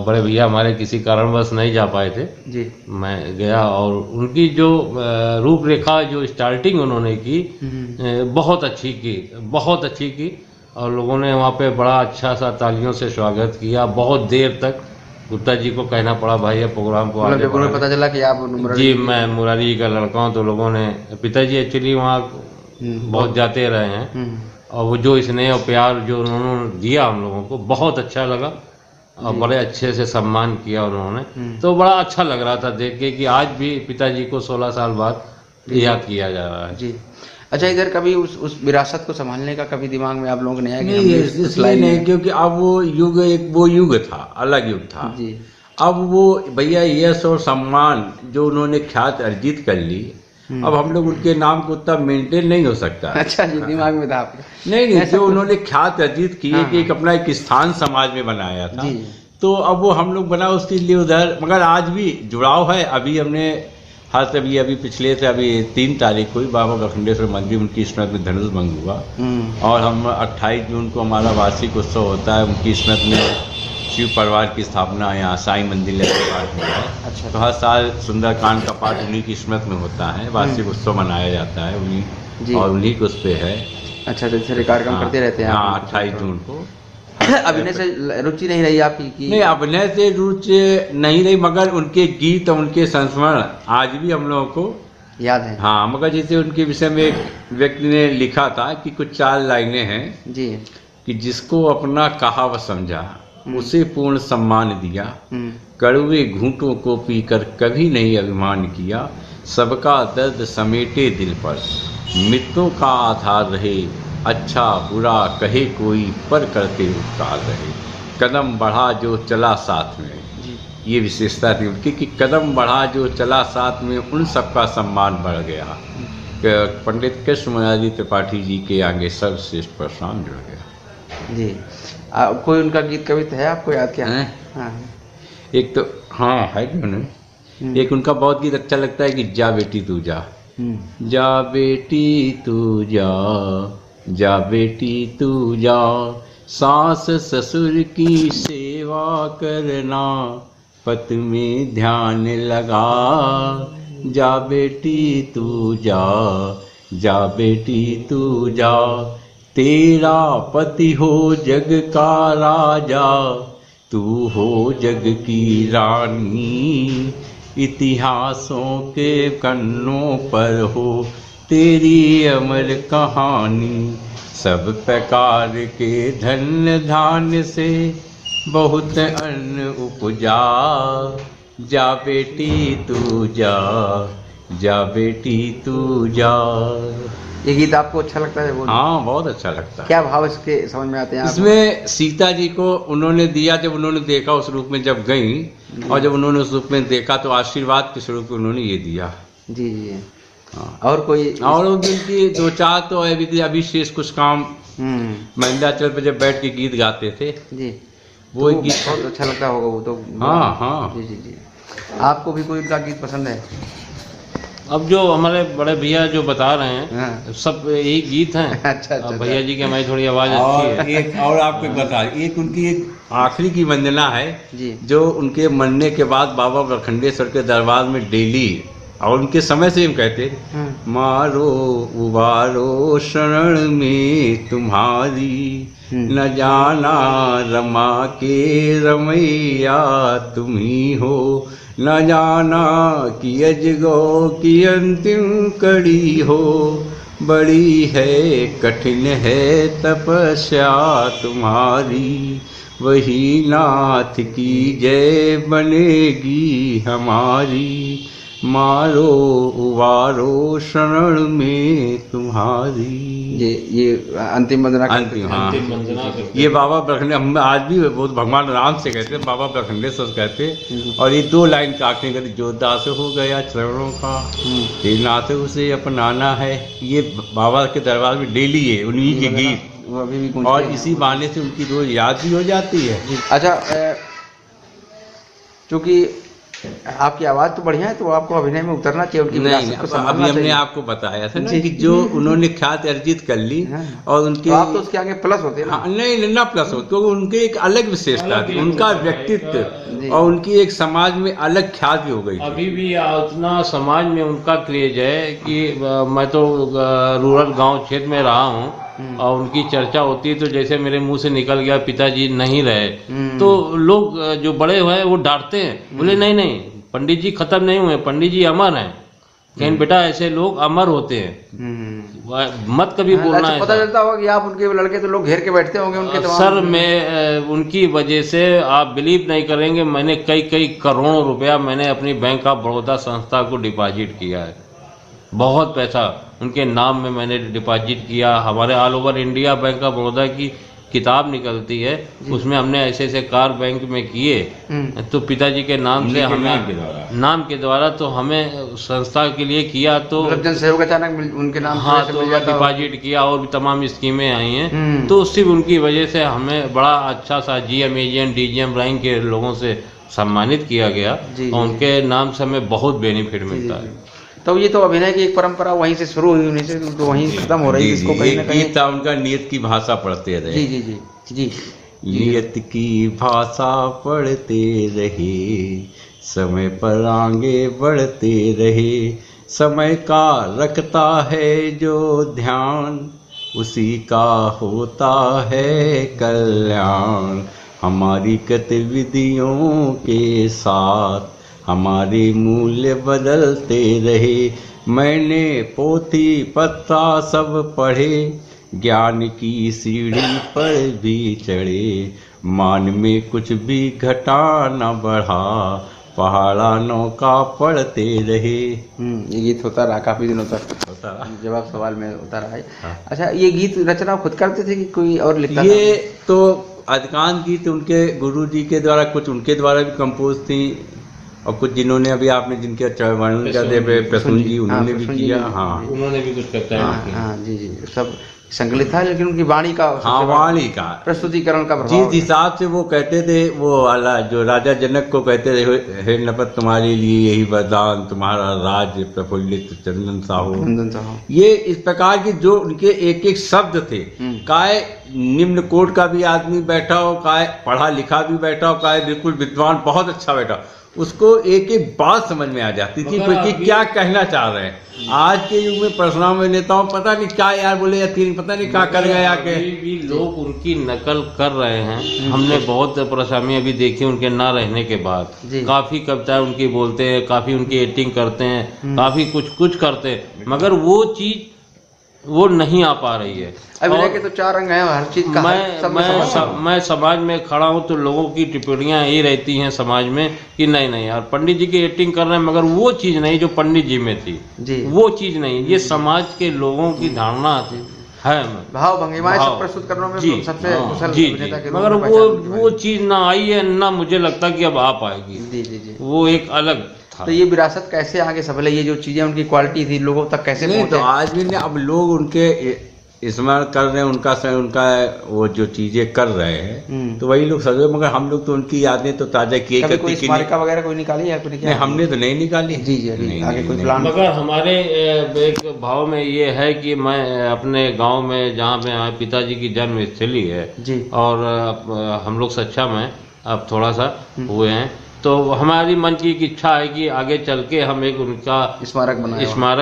S13: बड़े भैया हमारे किसी कारणवश नहीं जा पाए थे जी। मैं गया और उनकी जो रूपरेखा, जो स्टार्टिंग उन्होंने की, बहुत अच्छी की और लोगों ने वहाँ पे बड़ा अच्छा सा तालियों से स्वागत किया। बहुत देर तक गुप्ता जी को कहना पड़ा भाई ये प्रोग्राम को आगे बढ़ाएं। पता चला कि आप जी मैं मुरारी जी का लड़का हूँ, तो लोगों ने, पिताजी एक्चुअली वहाँ बहुत जाते रहे हैं और वो जो स्नेह और प्यार जो उन्होंने दिया हम लोगों को बहुत अच्छा लगा। और बड़े अच्छे से सम्मान किया उन्होंने। तो बड़ा अच्छा लग रहा था देख के कि आज भी पिताजी को 16 साल बाद याद किया जा रहा है।
S5: जी। अच्छा, इधर कभी उस विरासत को संभालने का कभी दिमाग में आप लोगों ने आया कि
S12: नहीं, इसलिए नहीं, क्योंकि अब वो युग था, अलग युग था
S5: जी।
S12: अब वो भैया यश और सम्मान जो उन्होंने ख्यात अर्जित कर ली, अब हम लोग उनके नाम को उतना मेंटेन नहीं हो सकता।
S5: अच्छा जी, दिमाग में था आपके?
S12: नहीं, जो उन्होंने ख्यात अर्जित की कि एक अपना एक स्थान समाज में बनाया था, तो अब वो हम लोग बना उसके लिए उधर, मगर आज भी जुड़ाव है। अभी हमने अभी पिछले से अभी 3 तारीख को ही बाबा बखंडेश्वर मंदिर उनकी स्मृति में धनुष भंग हुआ, और हम 28 जून को हमारा वार्षिक उत्सव होता है उनकी स्मृति में। शिव परिवार की स्थापना यहाँ साईं मंदिर में पाठ हुआ है। अच्छा। तो हर साल सुंदरकांड का पाठ उन्हीं की स्मृति में होता है, वार्षिक उत्सव मनाया जाता है उन्हीं, और उन्हीं को उस पे है।
S5: अच्छा, जैसे कार्यक्रम करते रहते हैं।
S12: हाँ, 28 जून को।
S5: अभिनय से रुचि नहीं रही आपकी?
S12: नहीं, अभिनय से रुचि नहीं रही, मगर उनके गीत और उनके संस्मरण आज भी हम लोगों को
S5: याद है।
S12: हाँ, मगर जैसे उनके विषय में एक व्यक्ति ने लिखा था कि कुछ 4 लाइनें हैं
S5: जी, कि
S12: जिसको अपना कहा व समझा उसे पूर्ण सम्मान दिया, कड़वे घूंटों को पीकर कभी नहीं अभिमान किया, सबका दर्द समेटे दिल पर, मित्रों का आधार रहे, अच्छा बुरा कहे कोई पर करते उपकार रहे, कदम बढ़ा जो चला साथ में। ये विशेषता थी उनकी कि कदम बढ़ा जो चला साथ में, उन सबका सम्मान बढ़ गया। पंडित कृष्ण मुरारी त्रिपाठी जी के आगे सर्वश्रेष्ठ परशुराम जुड़ गया
S5: जी। कोई उनका गीत कविता है आपको याद? क्या है? हाँ।
S12: एक तो हाँ है क्यों नहीं, एक उनका बहुत गीत अच्छा लगता है कि जा बेटी तू जा, जा बेटी तू जा, जा बेटी तू जा, सास ससुर की सेवा करना, पत में ध्यान लगा, जा बेटी तू जा, जा बेटी तू जा, तेरा पति हो जग का राजा, तू हो जग की रानी, इतिहासों के कन्नों पर हो तेरी अमर कहानी, सब प्रकार के धन धान्य से बहुत अन्न उपजा, जा बेटी तू जा, जा बेटी तू जा।
S5: ये गीत आपको अच्छा लगता है?
S12: हाँ, बहुत अच्छा लगता है।
S5: क्या भाव इसके समझ में आते हैं?
S12: इसमें सीता जी को उन्होंने दिया, जब उन्होंने देखा उस रूप में जब गई, और जब उन्होंने उस रूप में देखा तो आशीर्वाद के स्वरूप उन्होंने ये दिया।
S5: जी जी। हाँ। और कोई
S12: और उनकी 2-4 तो अभी शेष कुछ काम महिंद्राचल पे जब बैठ के गीत गाते थे
S5: जी,
S12: वो
S5: तो
S12: गीत
S5: बहुत अच्छा लगता होगा वो तो।
S12: हाँ हाँ
S5: जी जी जी। आपको भी कोई उनका गीत पसंद है?
S13: अब जो हमारे बड़े भैया जो बता रहे हैं, हाँ। सब यही गीत हैं।
S5: अच्छा।
S13: भैया जी की हमारी थोड़ी आवाज अच्छी है।
S12: एक और आपको बता, एक उनकी एक आखिरी की वंदना है
S5: जी, जो
S12: उनके मरने के बाद बाबा बखंडेश्वर के दरबार में डेली, और उनके समय से हम कहते, मारो उबारो शरण में तुम्हारी, न जाना रमा के रमैया तुम ही हो, न जाना कि अजगौ की अंतिम कड़ी हो, बड़ी है कठिन है तपस्या तुम्हारी, वही नाथ की जय बनेगी हमारी, मारो उबारो शरण में तुम्हारी।
S5: ये अंतिम वंदना।
S12: अंतिम वंदना ये बाबा बखंडे, हम आज भी बहुत भगवान राम से कहते हैं, बाबा बखंडेश्वर कहते, और ये 2 लाइन का आखिरी कहते, जो दास हो गया चरणों का, हे नाथ उसे अपनाना है। ये बाबा के दरबार में डेली है उन्हीं के गीत,
S5: वो अभी भी
S12: और इसी बहाने से उनकी रोज याद भी हो जाती है।
S5: अच्छा, चूँकि आपकी आवाज तो बढ़िया है, तो आपको अभिनय में उतरना चाहिए उनकी।
S12: नहीं, अभी हमने आपको बताया था ना कि जो उन्होंने ख्यात अर्जित कर ली, और उनके
S5: तो आप तो उसके आगे प्लस होते हैं।
S12: हाँ, नहीं ना प्लस हो, क्योंकि उनके एक अलग विशेषता थी, उनका व्यक्तित्व, और उनकी एक समाज में अलग ख्याति हो गई।
S13: अभी भी उतना समाज में उनका क्रेज है कि मैं तो रूरल गांव क्षेत्र में रहा हूँ, और उनकी चर्चा होती है तो जैसे मेरे मुंह से निकल गया पिताजी नहीं रहे, तो लोग जो बड़े हुए वो डांटते हैं, बोले नहीं नहीं पंडित जी खत्म नहीं हुए, पंडित जी अमर हैं, कहीं बेटा ऐसे अमर अमर होते हैं, मत कभी बोलना है।
S5: पता चलता होगा कि आप उनके लड़के तो लोग घेर के बैठते होंगे उनके तमाम।
S13: सर मैं उनकी वजह से आप बिलीव नहीं करेंगे, मैंने कई करोड़ों रुपया मैंने अपनी बैंक ऑफ बड़ौदा संस्था को डिपॉजिट किया है। बहुत पैसा उनके नाम में मैंने डिपॉजिट किया। हमारे all over India bank of Baroda की किताब निकलती है, उसमें हमने ऐसे कार बैंक में किए, तो पिताजी के नाम से हमें नाम के द्वारा तो हमें संस्था के लिए किया, तो
S5: जन सहयोग अचानक उनके नाम
S13: हाँ तो डिपॉजिट किया और भी तमाम स्कीमें आई हैं। तो सिर्फ उनकी वजह से हमें बड़ा अच्छा सा GM AGM DGM रैंक के लोगों से सम्मानित किया गया और उनके नाम से हमें बहुत बेनिफिट मिलता है।
S5: तो ये तो अभिनय की एक परंपरा वहीं से शुरू हुई, उन्हीं से तो वहीं खत्म हो रही है। इसको कहीं ना कहीं
S12: गीत था उनका, नियत की भाषा पढ़ते रहे।
S5: जी जी जी जी
S12: नियत की भाषा पढ़ते रहे, समय पर आगे बढ़ते रहे, समय का रखता है जो ध्यान, उसी का होता है कल्याण। हमारी गतिविधियों के साथ हमारे मूल्य बदलते रहे, मैंने पोथी पत्रा सब पढ़े, ज्ञान की सीढ़ी पर भी चढ़े, मान में कुछ भी घटा न बढ़ा, पहाड़ा नौका पढ़ते रहे।
S5: ये गीत होता रहा काफी दिनों तक,
S12: होता रहा,
S5: जवाब सवाल में होता रहा है। अच्छा, ये गीत रचना खुद करते थे कि कोई और लिखता था?
S12: ये तो अधिकांश गीत उनके गुरुजी के द्वारा, कुछ उनके द्वारा भी कंपोज थी और कुछ जिन्होंने अभी आपने जिनके वर्णन करते पे प्रसून जी उन्होंने भी किया। हाँ
S13: उन्होंने भी कुछ करता है।
S5: हाँ जी जी, सब संकलित था, लेकिन उनकी वाणी का,
S12: हाँ वाणी का
S5: प्रस्तुतिकरण का
S12: जिस हिसाब से वो कहते थे, वो वाला जो राजा जनक को कहते थे, हे नपत तुम्हारे लिए यही वरदान, तुम्हारा राज प्रफुल्लित चंदन साहो। ये इस प्रकार के जो उनके एक एक शब्द थे, काय निम्न कोट का भी आदमी बैठा हो, काय पढ़ा लिखा भी बैठा हो, काय बिल्कुल विद्वान बहुत अच्छा बैठा, उसको एक एक बात समझ में आ जाती थी कि क्या कहना चाह रहे हैं। आज के युग में परशुराम नेताओं पता नहीं क्या यार बोले या तीन पता नहीं क्या कर गए आके।
S13: भी लोग उनकी नकल कर रहे हैं। हमने बहुत परशुरामी अभी देखी उनके ना रहने के बाद, काफी कविताएं उनकी बोलते हैं, काफी उनकी एक्टिंग करते हैं, काफी कुछ करते हैं, मगर वो चीज वो नहीं आ पा रही है।
S5: अभिनय के तो चार अंग हैं, हर चीज का
S13: मैं समाज में खड़ा हूँ तो लोगों की टिप्पणियां यही रहती हैं समाज में कि नहीं यार पंडित जी की एक्टिंग कर रहे हैं, मगर वो चीज नहीं जो पंडित जी में थी, वो चीज नहीं। ये समाज के लोगों की धारणा है,
S5: भाव भंगिमाएं सब प्रस्तुत करने में सबसे कुशल अभिनेता के रूप में
S13: मगर वो चीज ना आई है, ना मुझे लगता कि अब आ पाएगी।
S5: जी
S13: वो एक अलग।
S5: तो ये विरासत कैसे आगे संभले, ये जो चीजें उनकी क्वालिटी थी लोगों तक कैसे पहुंचे?
S12: तो आज भी अब लोग उनके स्मरण कर रहे हैं, उनका वो जो चीजें कर रहे हैं, तो वही लोग सजे, मगर हम लोग तो उनकी यादें तो ताजा किए करते।
S5: कोई स्मारिका वगैरह कोई निकाली है?
S12: नहीं, हमने तो नहीं निकाली।
S5: जी जी, आगे कोई प्लान?
S13: मगर हमारे एक भाव में ये है कि मैं अपने गांव में जहाँ पे हमारे पिताजी की जन्म स्थली है और हम लोग सक्षम हैं, अब थोड़ा सा हुए हैं, तो हमारी मन की एक इच्छा है कि आगे चल के हम एक उनका स्मारक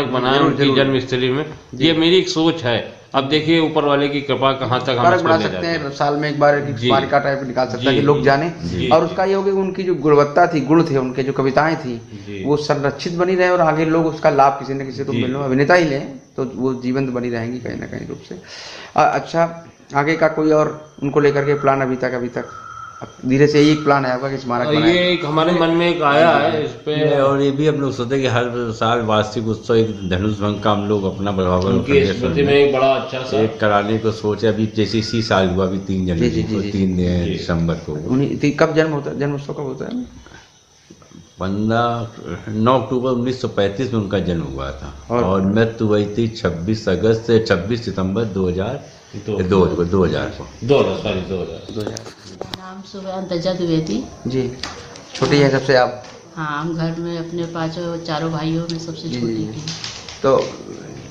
S13: बनाएं उनकी जन्म स्थली में। ये मेरी एक सोच है। अब देखिए ऊपर वाले की कृपा कहाँ तक हम
S5: बना सकते हैं। साल में एक बार स्मारिका टाइप निकाल सकते हैं कि लोग जाने, और उसका ये हो कि उनकी जो गुणवत्ता थी, गुण थे उनके, जो कविताएं थी, वो संरक्षित बनी रहे और आगे लोग उसका लाभ किसी न किसी को मिले। अभिनेता ही लें तो वो जीवंत बनी रहेंगी कहीं ना कहीं रूप से। अच्छा, आगे का कोई और उनको लेकर के प्लान अभी तक धीरे से एक प्लान है आपका कि स्मारक बनाएं?
S13: ये एक हमारे मन में एक आया है इस पे,
S12: और ये भी हम लोग सोचते कि हर साल वार्षिक उत्सव एक धनुष भंग का हम लोग अपना बढ़ावा
S13: में एक बड़ा अच्छा सा
S12: एक कराने को सोचे। अभी जैसे इसी साल हुआ, अभी 3 जनवरी को, 3 दिसंबर को।
S5: कब जन्म होता है, जन्मोत्सव कब होता है?
S12: 9 अक्टूबर 1935 में उनका जन्म हुआ था और मृत्यु हुई थी 26 सितंबर 2000 को।
S14: नाम सुबह अंतजा द्विवेदी
S5: जी। छोटी है सबसे आप?
S14: हाँ, हम घर में अपने चारों भाइयों में सबसे छोटी थी।
S5: तो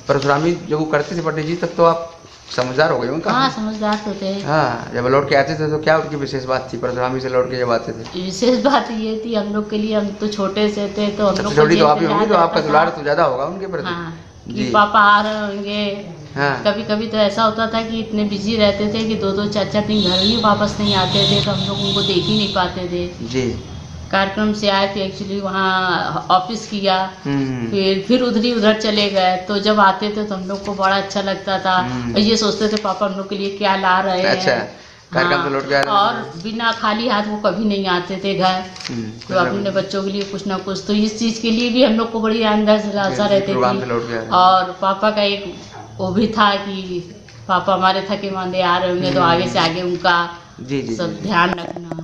S5: परशुरामी जब वो करते थे पंडित जी, तब तो आप समझदार हो गए उनका?
S14: हाँ, समझदार तो थे।
S5: हाँ, जब लौट के आते थे तो क्या उनकी विशेष बात थी परशुरामी से लौट के जब आते थे?
S14: विशेष बात ये थी, हम लोग के लिए, हम तो छोटे से थे तो हम लोग
S5: छोटी तो आप ही होंगी, तो आपका दुलार तो ज्यादा होगा उनके प्रति
S14: कि पापा आ रहे होंगे। कभी कभी तो ऐसा होता था कि इतने बिजी रहते थे कि 2-2, 4-4 दिन घर ही वापस नहीं आते थे, तो हम लोग उनको देख ही नहीं पाते थे
S5: जी।
S14: कार्यक्रम से आए थे एक्चुअली, वहाँ ऑफिस किया, फिर उधर चले गए। तो जब आते थे तो हम लोग को बड़ा अच्छा लगता था और ये सोचते थे पापा हम लोग के लिए क्या ला रहे हैं।
S5: अच्छा, कार्यक्रम से लौट के आ रहे हैं।
S14: और बिना खाली हाथ वो कभी नहीं आते थे घर, तो अपने बच्चों के लिए कुछ ना कुछ, तो इस चीज के लिए भी हम लोग को बड़ी अंदर से आशा रहती थी। और पापा का एक वो भी था कि पापा हमारे थके मांदे आ रहे होंगे तो आगे से आगे उनका सब ध्यान रखना।